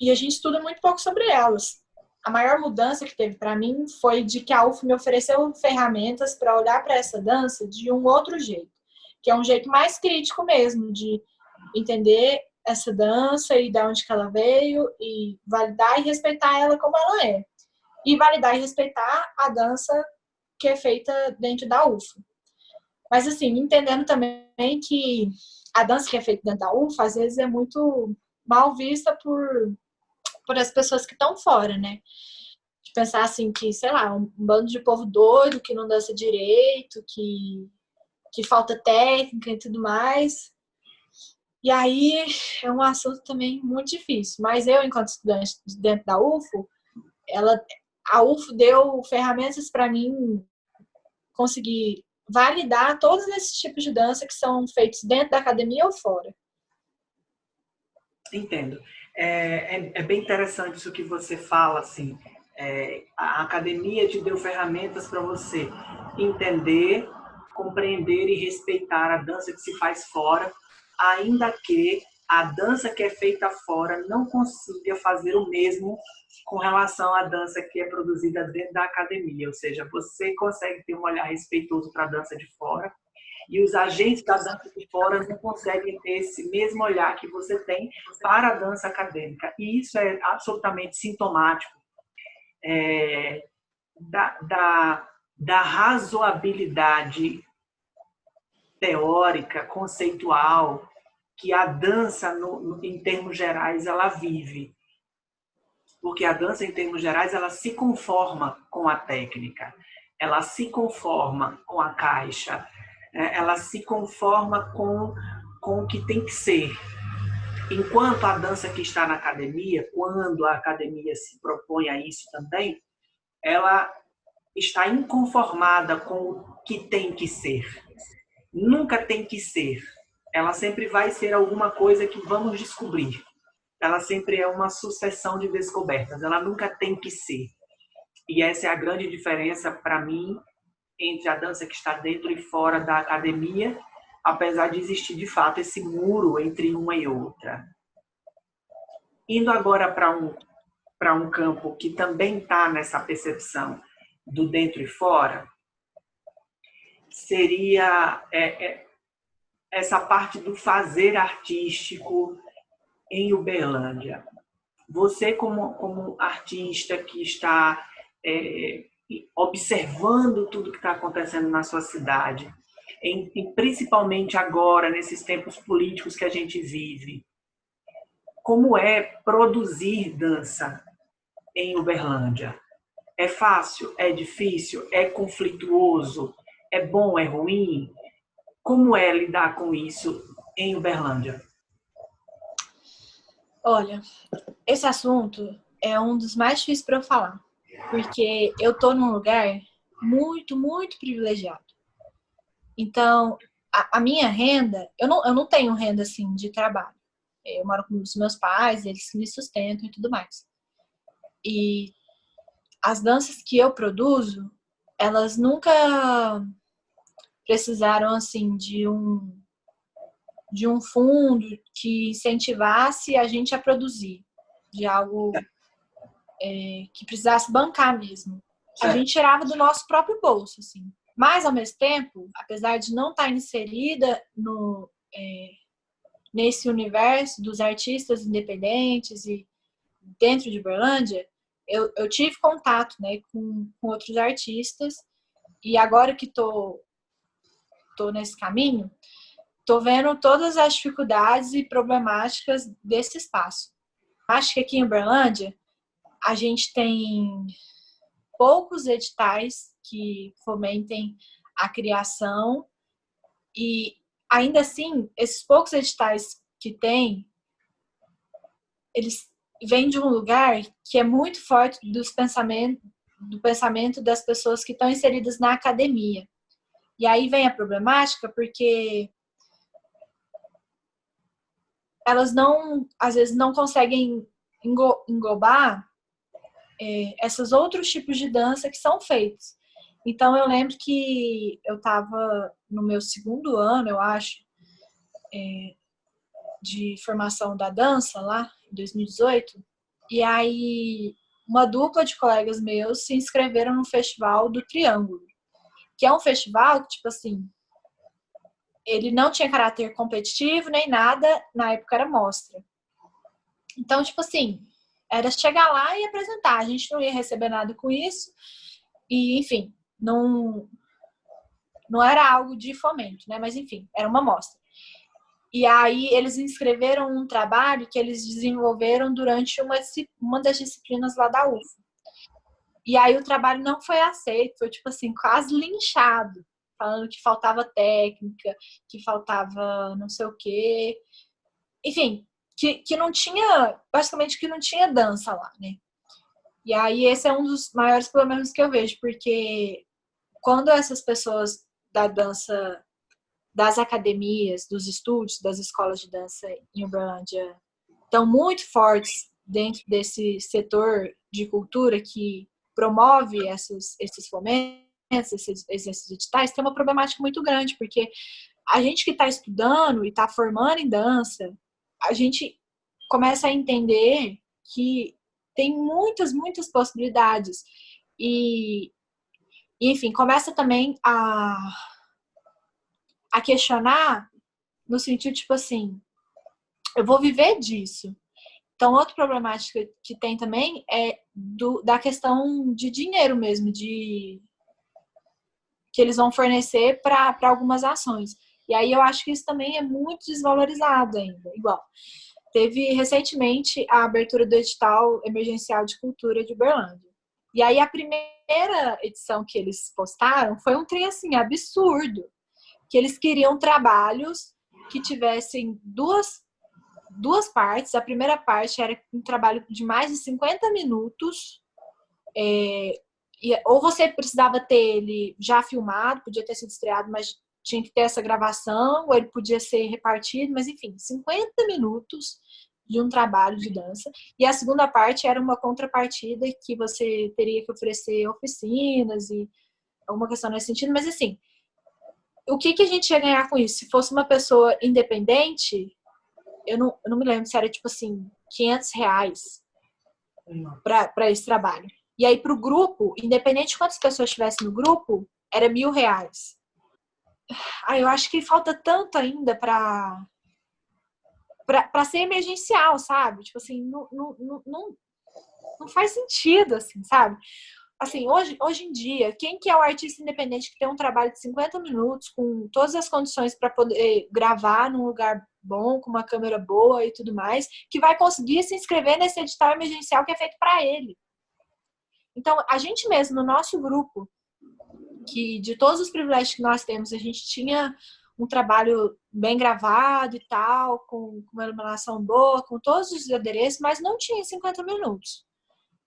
e a gente estuda muito pouco sobre elas. A maior mudança que teve para mim foi de que a UF me ofereceu ferramentas para olhar para essa dança de um outro jeito, que é um jeito mais crítico mesmo, de entender essa dança e de onde que ela veio e validar e respeitar ela como ela é. E validar e respeitar a dança que é feita dentro da UFO. Mas, assim, entendendo também que a dança que é feita dentro da UFO, às vezes, é muito mal vista por as pessoas que estão fora, né? De pensar, assim, que, sei lá, um bando de povo doido, que não dança direito, que falta técnica e tudo mais. E aí é um assunto também muito difícil. Mas eu, enquanto estudante dentro da UFO, a UFO deu ferramentas para mim conseguir validar todos esses tipos de dança que são feitos dentro da academia ou fora. Entendo. É bem interessante isso que você fala, assim. A academia te deu ferramentas para você entender, compreender e respeitar a dança que se faz fora, ainda que a dança que é feita fora não consiga fazer o mesmo com relação à dança que é produzida dentro da academia. Ou seja, você consegue ter um olhar respeitoso para a dança de fora, e os agentes da dança de fora não conseguem ter esse mesmo olhar que você tem para a dança acadêmica. E isso é absolutamente sintomático da razoabilidade teórica, conceitual, que a dança, em termos gerais, ela vive. Porque a dança, em termos gerais, ela se conforma com a técnica, ela se conforma com a caixa, ela se conforma com o que tem que ser. Enquanto a dança que está na academia, quando a academia se propõe a isso também, ela está inconformada com o que tem que ser. Nunca tem que ser. Ela sempre vai ser alguma coisa que vamos descobrir. Ela sempre é uma sucessão de descobertas. Ela nunca tem que ser. E essa é a grande diferença, para mim, entre a dança que está dentro e fora da academia, apesar de existir, de fato, esse muro entre uma e outra. Indo agora para um campo que também está nessa percepção do dentro e fora, seria essa parte do fazer artístico em Uberlândia. Você, como artista que está observando tudo que está acontecendo na sua cidade, principalmente agora, nesses tempos políticos que a gente vive, como é produzir dança em Uberlândia? É fácil? É difícil? É conflituoso? É bom? É ruim? Como é lidar com isso em Uberlândia? Olha, esse assunto é um dos mais difíceis para eu falar, porque eu estou num lugar muito, muito privilegiado. Então, a minha renda, eu não tenho renda assim de trabalho. Eu moro com os meus pais, eles me sustentam e tudo mais. E as danças que eu produzo, elas nunca precisaram assim de de um fundo que incentivasse a gente a produzir, de algo que precisasse bancar mesmo. A gente tirava do nosso próprio bolso, assim. Mas, ao mesmo tempo, apesar de não estar inserida nesse universo dos artistas independentes e dentro de Uberlândia, eu tive contato, né, com outros artistas, e agora que tô nesse caminho, tô vendo todas as dificuldades e problemáticas desse espaço. Acho que aqui em Uberlândia a gente tem poucos editais que fomentem a criação e, ainda assim, esses poucos editais que tem, eles vêm de um lugar que é muito forte do pensamento das pessoas que estão inseridas na academia. E aí vem a problemática, porque elas não, às vezes, não conseguem englobar esses outros tipos de dança que são feitos. Então, eu lembro que eu estava no meu segundo ano, eu acho, de formação da dança, lá em 2018, e aí uma dupla de colegas meus se inscreveram no Festival do Triângulo, que é um festival que, tipo assim, ele não tinha caráter competitivo nem nada, na época era mostra. Então, tipo assim, era chegar lá e apresentar, a gente não ia receber nada com isso, e enfim, não era algo de fomento, né? Mas enfim, era uma mostra. E aí eles inscreveram um trabalho que eles desenvolveram durante uma das disciplinas lá da UFA. E aí o trabalho não foi aceito, foi tipo assim, quase linchado, falando que faltava técnica, que faltava não sei o quê. Enfim, que não tinha, basicamente que não tinha dança lá, né? E aí esse é um dos maiores problemas que eu vejo, porque quando essas pessoas da dança, das academias, dos estúdios, das escolas de dança em Uberlândia estão muito fortes dentro desse setor de cultura que promove esses fomentos, esses editais, tem uma problemática muito grande, porque a gente que está estudando e está formando em dança, a gente começa a entender que tem muitas, muitas possibilidades. E, enfim, começa também a questionar no sentido, tipo assim, eu vou viver disso. Então, outra problemática que tem também é da questão de dinheiro mesmo, que eles vão fornecer para algumas ações. E aí eu acho que isso também é muito desvalorizado ainda. Igual, teve recentemente a abertura do edital emergencial de cultura de Uberlândia. E aí a primeira edição que eles postaram foi um trem assim, absurdo. Que eles queriam trabalhos que tivessem duas partes. A primeira parte era um trabalho de mais de 50 minutos. Ou você precisava ter ele já filmado, podia ter sido estreado, mas tinha que ter essa gravação, ou ele podia ser repartido, mas enfim, 50 minutos de um trabalho de dança. E a segunda parte era uma contrapartida que você teria que oferecer oficinas e alguma questão nesse sentido, mas assim, o que a gente ia ganhar com isso? Se fosse uma pessoa independente, eu não me lembro se era tipo assim, R$ 500 para esse trabalho. E aí para o grupo, independente de quantas pessoas estivessem no grupo, era R$ 1.000. Eu acho que falta tanto ainda para ser emergencial, sabe? Tipo assim, não faz sentido, assim, sabe? Assim, hoje em dia, quem que é o artista independente que tem um trabalho de 50 minutos, com todas as condições para poder gravar num lugar bom, com uma câmera boa e tudo mais, que vai conseguir se inscrever nesse edital emergencial que é feito para ele? Então, a gente mesmo, no nosso grupo, que de todos os privilégios que nós temos, a gente tinha um trabalho bem gravado e tal, com uma iluminação boa, com todos os adereços, mas não tinha 50 minutos.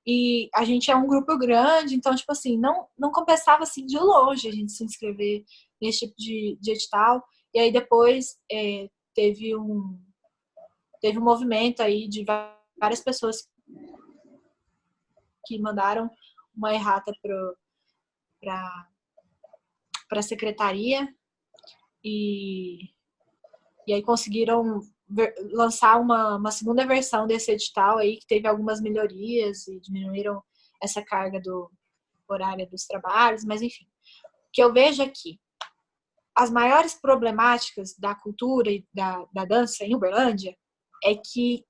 E a gente é um grupo grande, então, tipo assim, não compensava, assim, de longe a gente se inscrever nesse tipo de edital. E aí depois teve um movimento aí de várias pessoas que mandaram uma errata para a secretaria e E aí conseguiram lançar uma segunda versão desse edital aí, que teve algumas melhorias e diminuíram essa carga horária dos trabalhos, mas enfim. O que eu vejo aqui, as maiores problemáticas da cultura e da dança em Uberlândia é que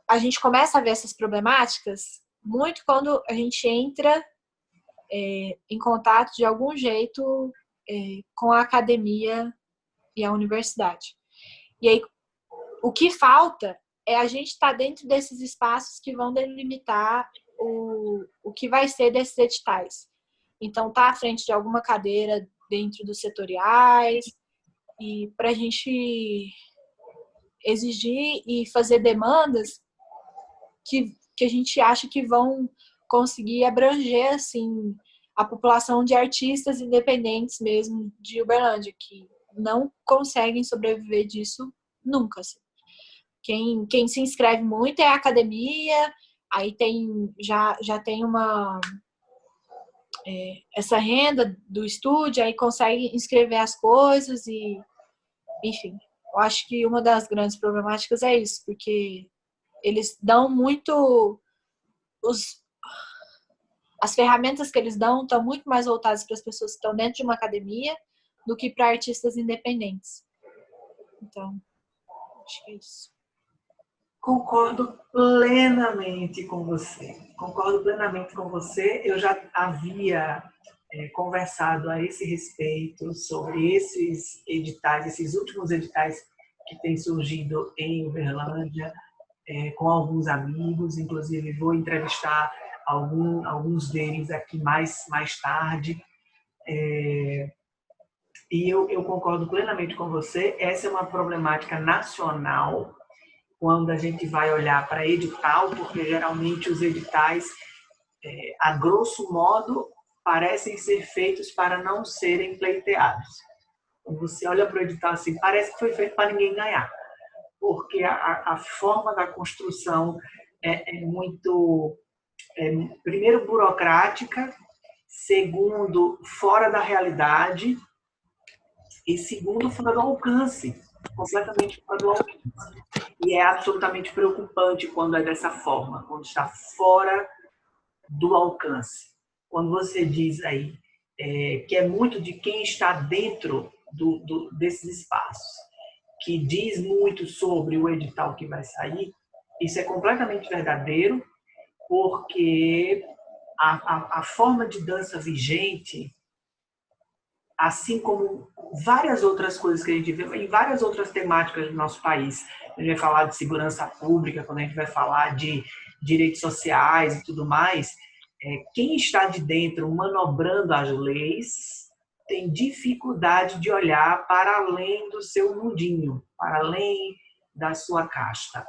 a gente começa a ver essas problemáticas muito quando a gente entra em contato de algum jeito com a academia e a universidade. E aí, o que falta é a gente estar dentro desses espaços que vão delimitar o que vai ser desses editais. Então, tá à frente de alguma cadeira dentro dos setoriais e para a gente exigir e fazer demandas que a gente acha que vão conseguir abranger, assim, a população de artistas independentes mesmo de Uberlândia, que não conseguem sobreviver disso nunca. Assim. Quem se inscreve muito é a academia, aí já tem essa renda do estúdio, aí consegue inscrever as coisas e, enfim, eu acho que uma das grandes problemáticas é isso, porque eles dão muito as ferramentas que eles dão estão muito mais voltadas para as pessoas que estão dentro de uma academia do que para artistas independentes. Então, acho que é isso. Concordo plenamente com você. Concordo plenamente com você. Eu já havia conversado a esse respeito sobre esses editais, esses últimos editais que têm surgido em Uberlândia, com alguns amigos. Inclusive, vou entrevistar alguns deles aqui mais tarde. E eu concordo plenamente com você. Essa é uma problemática nacional quando a gente vai olhar para edital, porque geralmente os editais, a grosso modo, parecem ser feitos para não serem pleiteados. Quando você olha para o edital assim, parece que foi feito para ninguém ganhar, porque a forma da construção é muito, primeiro, burocrática, segundo, fora da realidade e segundo, fora do alcance, completamente fora do alcance. E é absolutamente preocupante quando é dessa forma, quando está fora do alcance. Quando você diz aí que é muito de quem está dentro desses espaços, que diz muito sobre o edital que vai sair, isso é completamente verdadeiro, porque a forma de dança vigente, assim como várias outras coisas que a gente vê em várias outras temáticas do nosso país. A gente vai falar de segurança pública, quando a gente vai falar de direitos sociais e tudo mais, quem está de dentro manobrando as leis tem dificuldade de olhar para além do seu mundinho, para além da sua casta.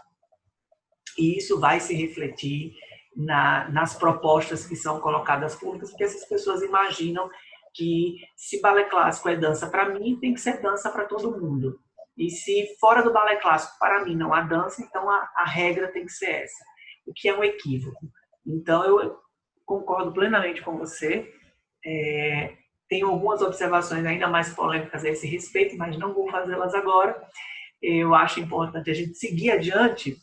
E isso vai se refletir nas propostas que são colocadas públicas, porque essas pessoas imaginam que se balé clássico é dança para mim, tem que ser dança para todo mundo. E se fora do balé clássico, para mim, não há dança, então a regra tem que ser essa, o que é um equívoco. Então, eu concordo plenamente com você. Tenho algumas observações ainda mais polêmicas a esse respeito, mas não vou fazê-las agora. Eu acho importante a gente seguir adiante,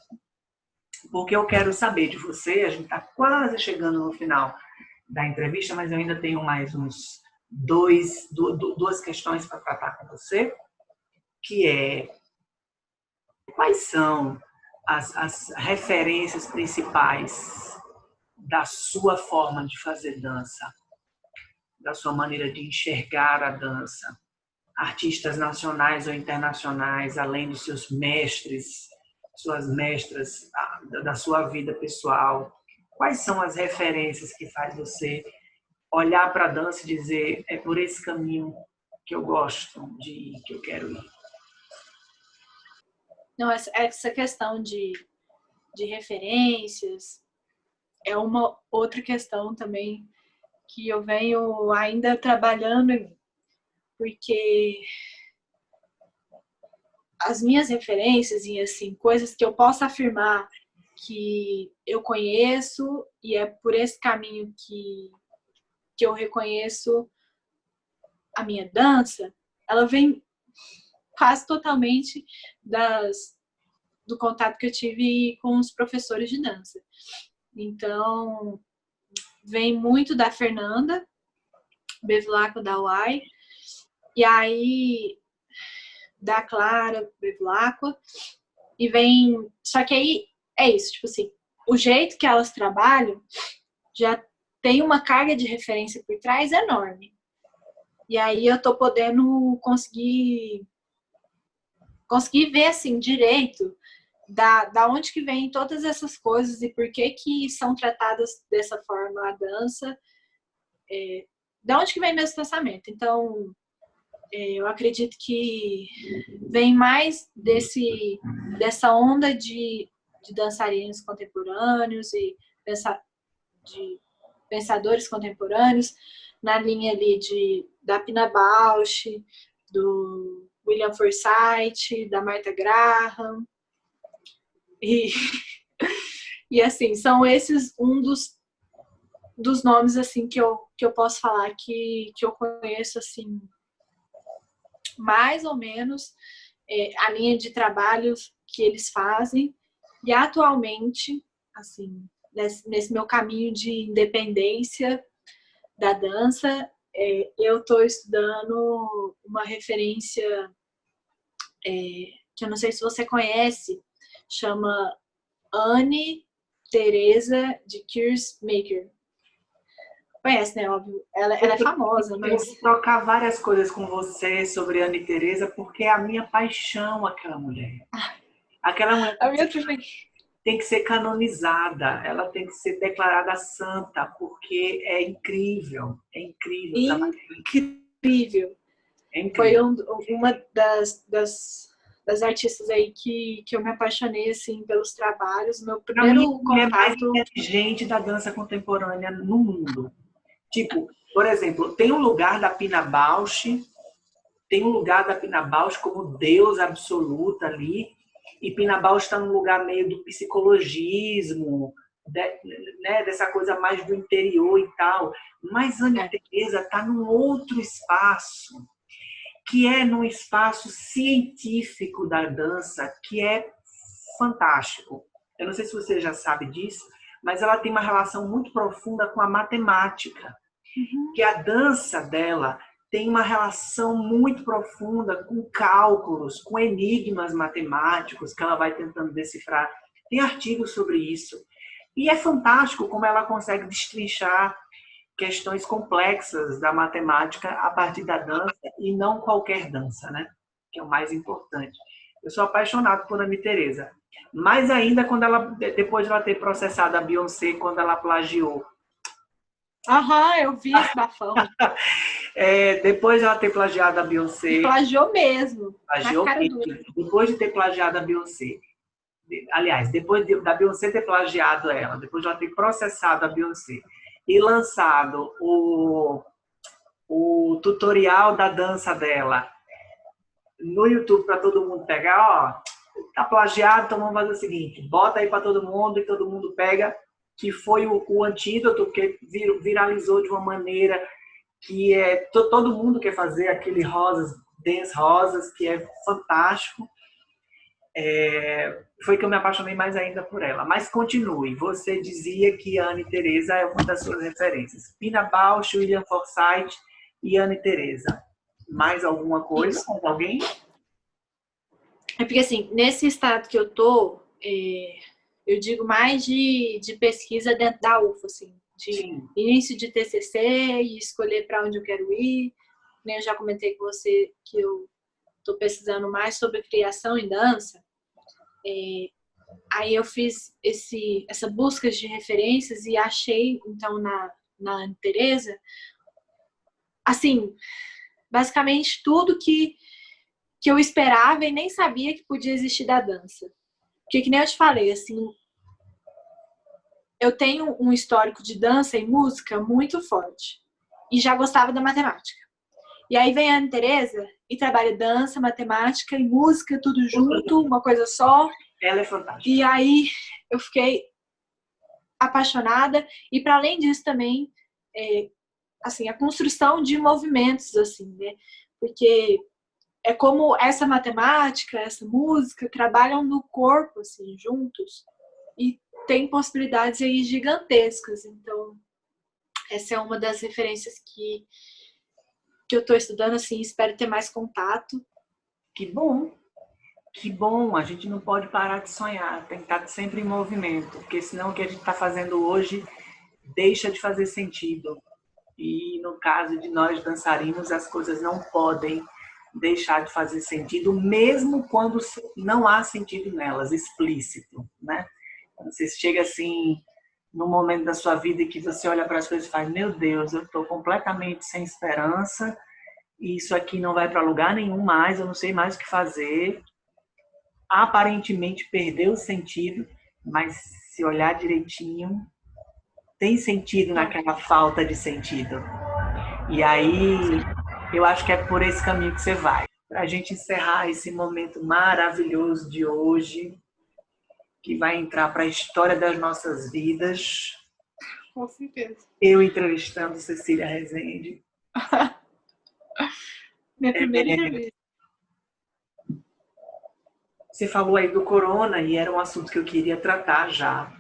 porque eu quero saber de você. A gente está quase chegando no final da entrevista, mas eu ainda tenho mais duas questões para tratar com você, que é quais são as referências principais da sua forma de fazer dança, da sua maneira de enxergar a dança, artistas nacionais ou internacionais, além dos seus mestres, suas mestras da sua vida pessoal. Quais são as referências que faz você olhar para a dança e dizer é por esse caminho que eu gosto de ir, que eu quero ir? Não, essa questão de referências é uma outra questão também que eu venho ainda trabalhando, porque as minhas referências e assim coisas que eu posso afirmar que eu conheço e é por esse caminho que eu reconheço a minha dança, ela vem quase totalmente do contato que eu tive com os professores de dança. Então, vem muito da Fernanda Bevilacqua, da UAI, e aí da Clara Bevilacqua, e vem... Só que aí é isso, tipo assim, o jeito que elas trabalham já tem uma carga de referência por trás enorme. E aí eu tô podendo conseguir ver, assim, direito da onde que vem todas essas coisas e por que são tratadas dessa forma a dança, da onde que vem mesmo o pensamento. Então, eu acredito que vem mais dessa onda de dançarinos contemporâneos e de pensadores contemporâneos, na linha ali da Pina Bausch, do William Forsythe, da Martha Graham. E assim, são esses dos nomes assim que eu posso falar que eu conheço assim, mais ou menos a linha de trabalhos que eles fazem. E atualmente, assim, nesse meu caminho de independência da dança, eu estou estudando uma referência que eu não sei se você conhece, chama Anne Teresa de Kersmaker. Conhece, né? Óbvio. Ela é famosa, mas... Eu vou trocar várias coisas com você sobre Anne Teresa, porque é a minha paixão, aquela mulher. Aquela mulher tem que ser canonizada, ela tem que ser declarada santa, porque é incrível. É incrível. Incrível. É incrível. Foi uma das artistas aí que eu me apaixonei assim pelos trabalhos. Meu primeiro contato... mais inteligente da dança contemporânea no mundo. Tipo, por exemplo, tem um lugar da Pina Bausch como deusa absoluta ali, e Pina Bausch está num lugar meio do psicologismo, né, dessa coisa mais do interior e tal. Mas Anne Teresa está num outro espaço, que é num espaço científico da dança, que é fantástico. Eu não sei se você já sabe disso, mas ela tem uma relação muito profunda com a matemática. Que a dança dela tem uma relação muito profunda com cálculos, com enigmas matemáticos que ela vai tentando decifrar. Tem artigos sobre isso. E é fantástico como ela consegue destrinchar questões complexas da matemática a partir da dança, e não qualquer dança, né? Que é o mais importante. Eu sou apaixonado por Anne Teresa. Mais ainda depois de ela ter processado a Beyoncé, quando ela plagiou. Eu vi esse bafão. Depois de ela ter plagiado a Beyoncé... E plagiou mesmo. Plagiou mesmo. Depois de ter plagiado a Beyoncé. Aliás, depois da Beyoncé ter plagiado ela, depois de ela ter processado a Beyoncé e lançado o tutorial da dança dela no YouTube para todo mundo pegar, tá plagiado, então vamos fazer o seguinte, bota aí para todo mundo e todo mundo pega, que foi o antídoto que viralizou de uma maneira que todo mundo quer fazer aquele dance rosas, que é fantástico. Foi que eu me apaixonei mais ainda por ela. Mas continue. Você dizia que Anne Teresa é uma das suas referências. Pina Bausch, William Forsythe e Anne Teresa. Mais alguma coisa? Isso. Mais alguém? É porque, assim, nesse estado que eu tô, eu digo mais de pesquisa dentro da UFA, assim, de Sim. início de TCC e escolher para onde eu quero ir. Eu já comentei com você que eu estou pesquisando mais sobre criação em dança. Aí eu fiz essa busca de referências e achei, então, na Anne Teresa, assim, basicamente tudo que eu esperava e nem sabia que podia existir da dança. Porque, que nem eu te falei, assim, eu tenho um histórico de dança e música muito forte. E já gostava da matemática. E aí vem a Anne Teresa e trabalha dança, matemática e música, tudo junto, uma coisa só. Ela é fantástica. E aí eu fiquei apaixonada. E para além disso também, assim, a construção de movimentos, assim, né? Porque é como essa matemática, essa música trabalham no corpo, assim, juntos, e tem possibilidades aí gigantescas. Então, essa é uma das referências que eu estou estudando, assim, espero ter mais contato. Que bom, que bom. A gente não pode parar de sonhar, tem que estar sempre em movimento, porque senão o que a gente está fazendo hoje deixa de fazer sentido. E no caso de nós dançarinos, as coisas não podem deixar de fazer sentido, mesmo quando não há sentido nelas, explícito, né? Quando você chega assim, num momento da sua vida que você olha para as coisas e fala, meu Deus, eu estou completamente sem esperança, e isso aqui não vai para lugar nenhum mais, eu não sei mais o que fazer. Aparentemente perdeu o sentido, mas se olhar direitinho, tem sentido naquela falta de sentido. E aí, eu acho que é por esse caminho que você vai. Para a gente encerrar esse momento maravilhoso de hoje, que vai entrar para a história das nossas vidas. Com certeza. Eu entrevistando Cecília Rezende. Minha primeira entrevista. Você falou aí do corona e era um assunto que eu queria tratar já.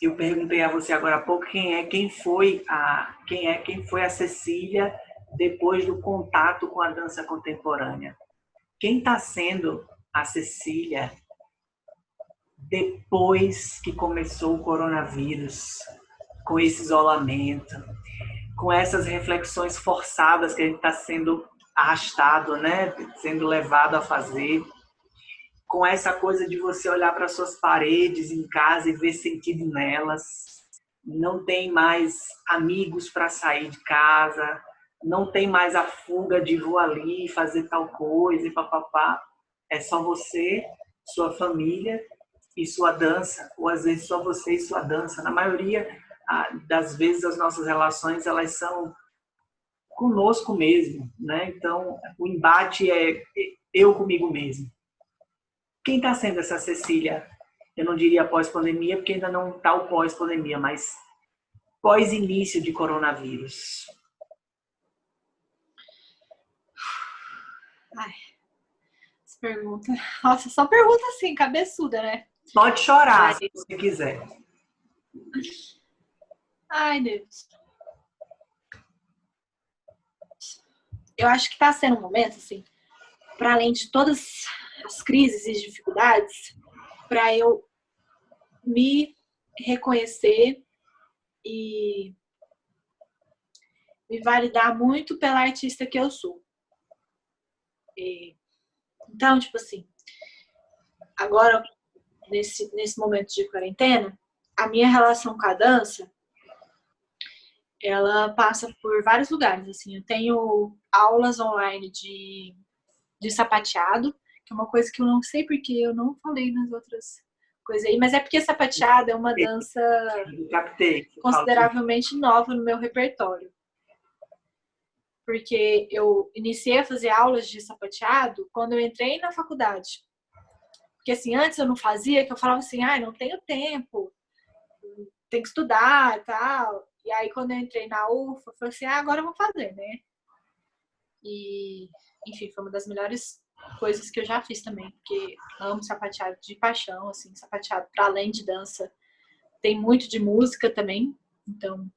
Eu perguntei a você agora há pouco quem foi a Cecília depois do contato com a dança contemporânea. Quem está sendo a Cecília depois que começou o coronavírus, com esse isolamento, com essas reflexões forçadas que a gente está sendo arrastado, né? Sendo levado a fazer, com essa coisa de você olhar para suas paredes em casa e ver sentido nelas, não tem mais amigos para sair de casa, não tem mais a fuga de vou ali fazer tal coisa e papapá. É só você, sua família e sua dança, ou às vezes só você e sua dança. Na maioria das vezes as nossas relações elas são conosco mesmo, né? Então o embate é eu comigo mesmo. Quem está sendo essa Cecília? Eu não diria pós-pandemia, porque ainda não está o pós-pandemia, mas pós-início de coronavírus. Ai, essa pergunta. Nossa, só pergunta assim, cabeçuda, né? Pode chorar, se você quiser. Ai, Deus. Eu acho que está sendo um momento, assim, para além de todas as crises e dificuldades, para eu me reconhecer e me validar muito pela artista que eu sou. Então, tipo assim, agora, nesse momento de quarentena, a minha relação com a dança, ela passa por vários lugares, assim. Eu tenho aulas online de sapateado, que é uma coisa que eu não sei porque eu não falei nas outras coisas aí, mas é porque sapateado é uma dança consideravelmente nova no meu repertório. Porque eu iniciei a fazer aulas de sapateado quando eu entrei na faculdade. Porque assim, antes eu não fazia, que eu falava assim, não tenho tempo, tem que estudar e tal. E aí quando eu entrei na UFA, eu falei assim, agora eu vou fazer, né? E, enfim, foi uma das melhores coisas que eu já fiz também, porque amo sapateado de paixão, assim, sapateado para além de dança. Tem muito de música também, então...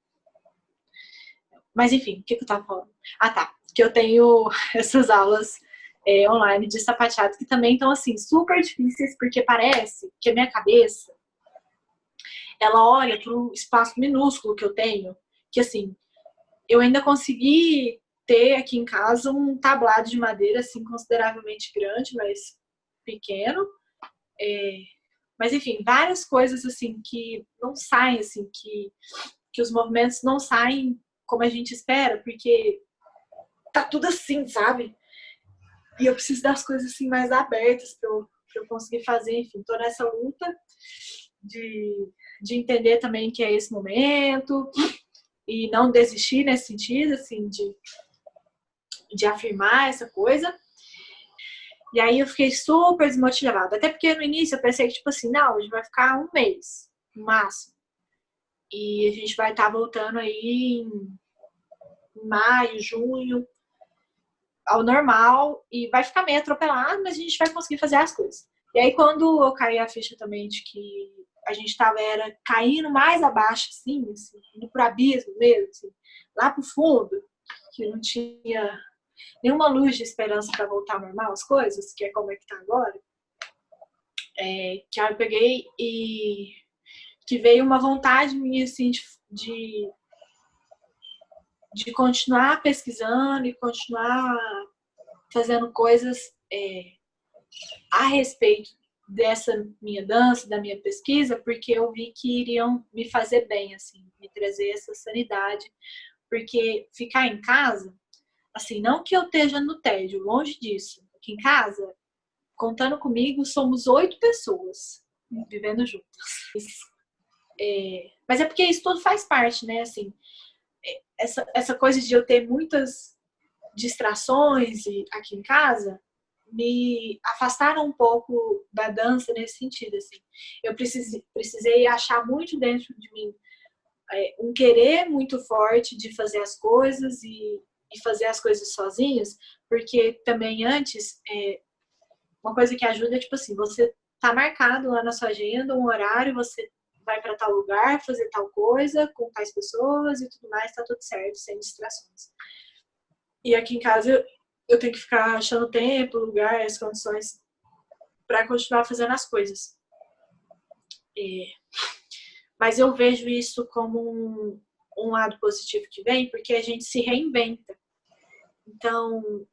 Mas enfim, o que eu tava falando? Tá, que eu tenho essas aulas online de sapateado que também estão, assim, super difíceis, porque parece que a minha cabeça, ela olha para o espaço minúsculo que eu tenho, que, assim, eu ainda consegui ter aqui em casa um tablado de madeira, assim, consideravelmente grande, mas pequeno. Mas, enfim, várias coisas, assim, que não saem, assim, que os movimentos não saem como a gente espera, porque tá tudo assim, sabe? E eu preciso das coisas, assim, mais abertas pra eu conseguir fazer. Enfim, tô nessa luta de entender também que é esse momento e não desistir nesse sentido, assim, de afirmar essa coisa. E aí eu fiquei super desmotivada. Até porque no início eu pensei que, tipo assim, não, a gente vai ficar um mês, no máximo. E a gente vai estar voltando aí em maio, junho. ao normal e vai ficar meio atropelado, mas a gente vai conseguir fazer as coisas. E aí, quando eu caí a ficha também de que a gente era caindo mais abaixo, assim, indo pro abismo mesmo, assim, lá pro fundo, que não tinha nenhuma luz de esperança para voltar ao normal as coisas, que é como é que tá agora, que aí eu peguei e que veio uma vontade minha, assim, de continuar pesquisando e continuar fazendo coisas a respeito dessa minha dança, da minha pesquisa, porque eu vi que iriam me fazer bem, assim, me trazer essa sanidade, porque ficar em casa, assim, não que eu esteja no tédio, longe disso. Aqui em casa, contando comigo, somos 8 pessoas vivendo juntas. Mas é porque isso tudo faz parte, né? Assim, essa coisa de eu ter muitas distrações aqui em casa me afastaram um pouco da dança nesse sentido, assim. Eu precisei achar muito dentro de mim um querer muito forte de fazer as coisas e fazer as coisas sozinhas, porque também antes, uma coisa que ajuda é tipo assim, você tá marcado lá na sua agenda um horário, você vai para tal lugar, fazer tal coisa, com tais pessoas e tudo mais, tá tudo certo, sem distrações. E aqui em casa eu tenho que ficar achando tempo, lugar, as condições para continuar fazendo as coisas. Mas eu vejo isso como um lado positivo que vem, porque a gente se reinventa. Então,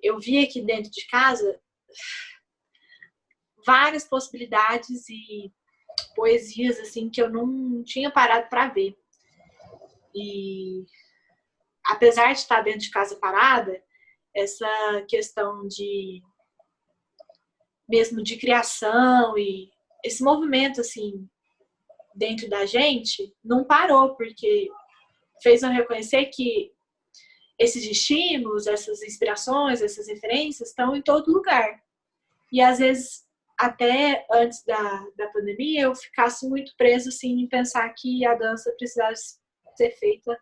eu vi aqui dentro de casa várias possibilidades e poesias assim que eu não tinha parado para ver. E apesar de estar dentro de casa parada, essa questão de mesmo de criação e esse movimento assim dentro da gente não parou, porque fez eu reconhecer que esses estímulos, essas inspirações, essas referências estão em todo lugar. E às vezes, até antes da pandemia, eu ficasse muito preso assim, em pensar que a dança precisava ser feita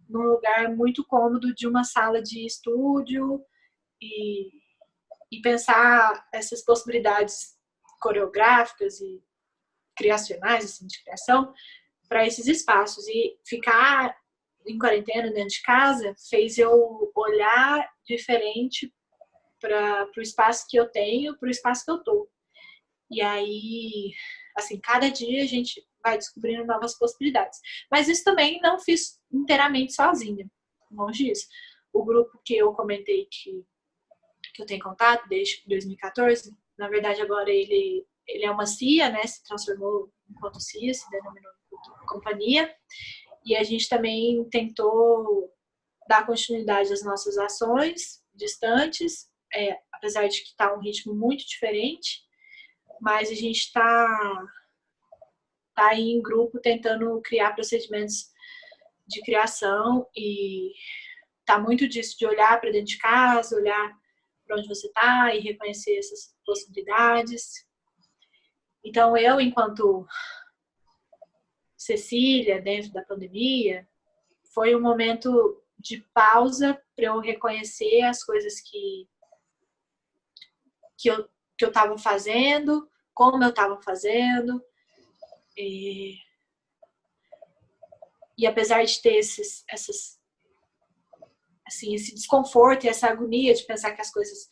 num lugar muito cômodo de uma sala de estúdio e pensar essas possibilidades coreográficas e criacionais, assim, de criação, para esses espaços. E ficar em quarentena dentro de casa fez eu olhar diferente para o espaço que eu tenho, para o espaço que eu tô. E aí, assim, cada dia a gente vai descobrindo novas possibilidades. Mas isso também não fiz inteiramente sozinha, longe disso. O grupo que eu comentei que eu tenho contato desde 2014, na verdade agora ele é uma CIA, né, se transformou enquanto CIA, se denominou companhia, e a gente também tentou dar continuidade às nossas ações distantes, apesar de que está um ritmo muito diferente, mas a gente está aí em grupo tentando criar procedimentos de criação e tá muito disso de olhar para dentro de casa, olhar para onde você está e reconhecer essas possibilidades. Então eu, enquanto Cecília, dentro da pandemia, foi um momento de pausa para eu reconhecer as coisas que eu estava fazendo, como eu estava fazendo. E apesar de ter esse desconforto e essa agonia de pensar que as coisas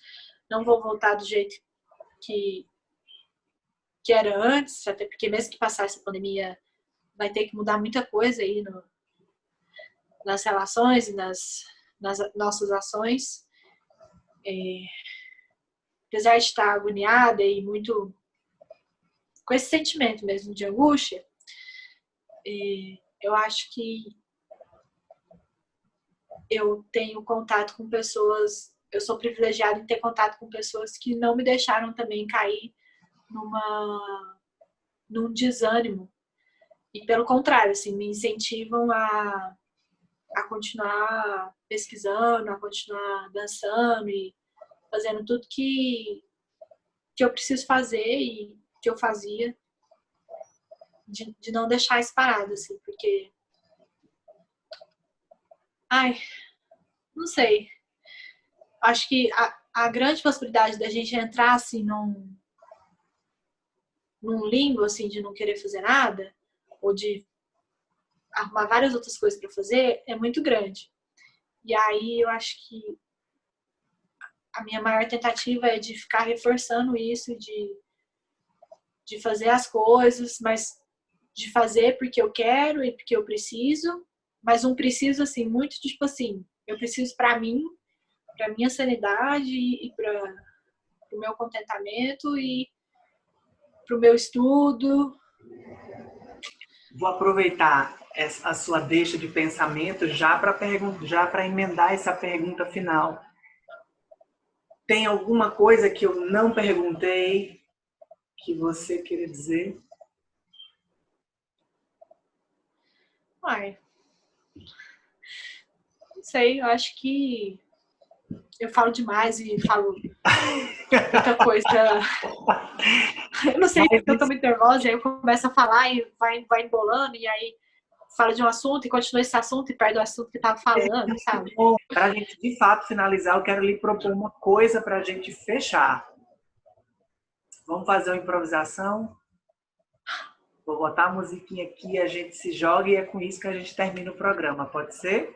não vão voltar do jeito que era antes, até porque mesmo que passasse a pandemia, vai ter que mudar muita coisa aí nas relações e nas nossas ações. Apesar de estar agoniada e muito com esse sentimento mesmo de angústia, eu acho que eu tenho contato com pessoas, eu sou privilegiada em ter contato com pessoas que não me deixaram também cair num desânimo. E pelo contrário, assim, me incentivam a continuar pesquisando, a continuar dançando e fazendo tudo que eu preciso fazer e que eu fazia, de não deixar isso parado, assim, porque. Ai, não sei. Acho que a grande possibilidade da gente entrar assim num limbo assim de não querer fazer nada ou de arrumar várias outras coisas para fazer é muito grande. E aí eu acho que a minha maior tentativa é de ficar reforçando isso, de fazer as coisas, mas de fazer porque eu quero e porque eu preciso, mas um preciso assim muito tipo assim, eu preciso para mim, para minha sanidade e para o meu contentamento e para o meu estudo. Vou aproveitar a sua deixa de pensamento já para emendar essa pergunta final. Tem alguma coisa que eu não perguntei que você queria dizer? Ai, não sei, eu acho que eu falo demais e falo muita coisa. Eu não sei se eu tô muito nervosa, aí eu começo a falar e vai embolando, e aí fala de um assunto e continua esse assunto e perde o assunto que tava falando, sabe? Para a gente de fato finalizar, eu quero lhe propor uma coisa para a gente fechar. Vamos fazer uma improvisação? Vou botar a musiquinha aqui, a gente se joga e é com isso que a gente termina o programa, pode ser?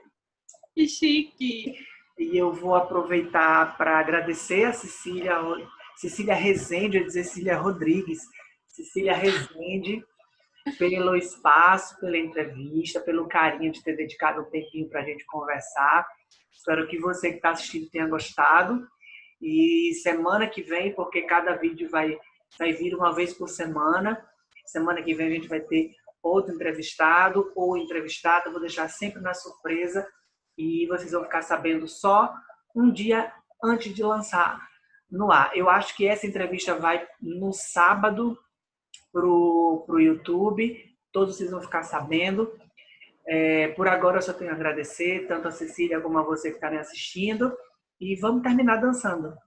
Que chique! E eu vou aproveitar para agradecer a Cecília Rezende, eu ia dizer Cecília Rodrigues, Cecília Rezende, pelo espaço, pela entrevista, pelo carinho de ter dedicado um tempinho para a gente conversar. Espero que você que está assistindo tenha gostado. E semana que vem, porque cada vídeo vai vir uma vez por semana, semana que vem a gente vai ter outro entrevistado ou entrevistada, vou deixar sempre na surpresa e vocês vão ficar sabendo só um dia antes de lançar no ar. Eu acho que essa entrevista vai no sábado pro YouTube, todos vocês vão ficar sabendo. Por agora eu só tenho a agradecer, tanto a Cecília como a você que está me assistindo, e vamos terminar dançando.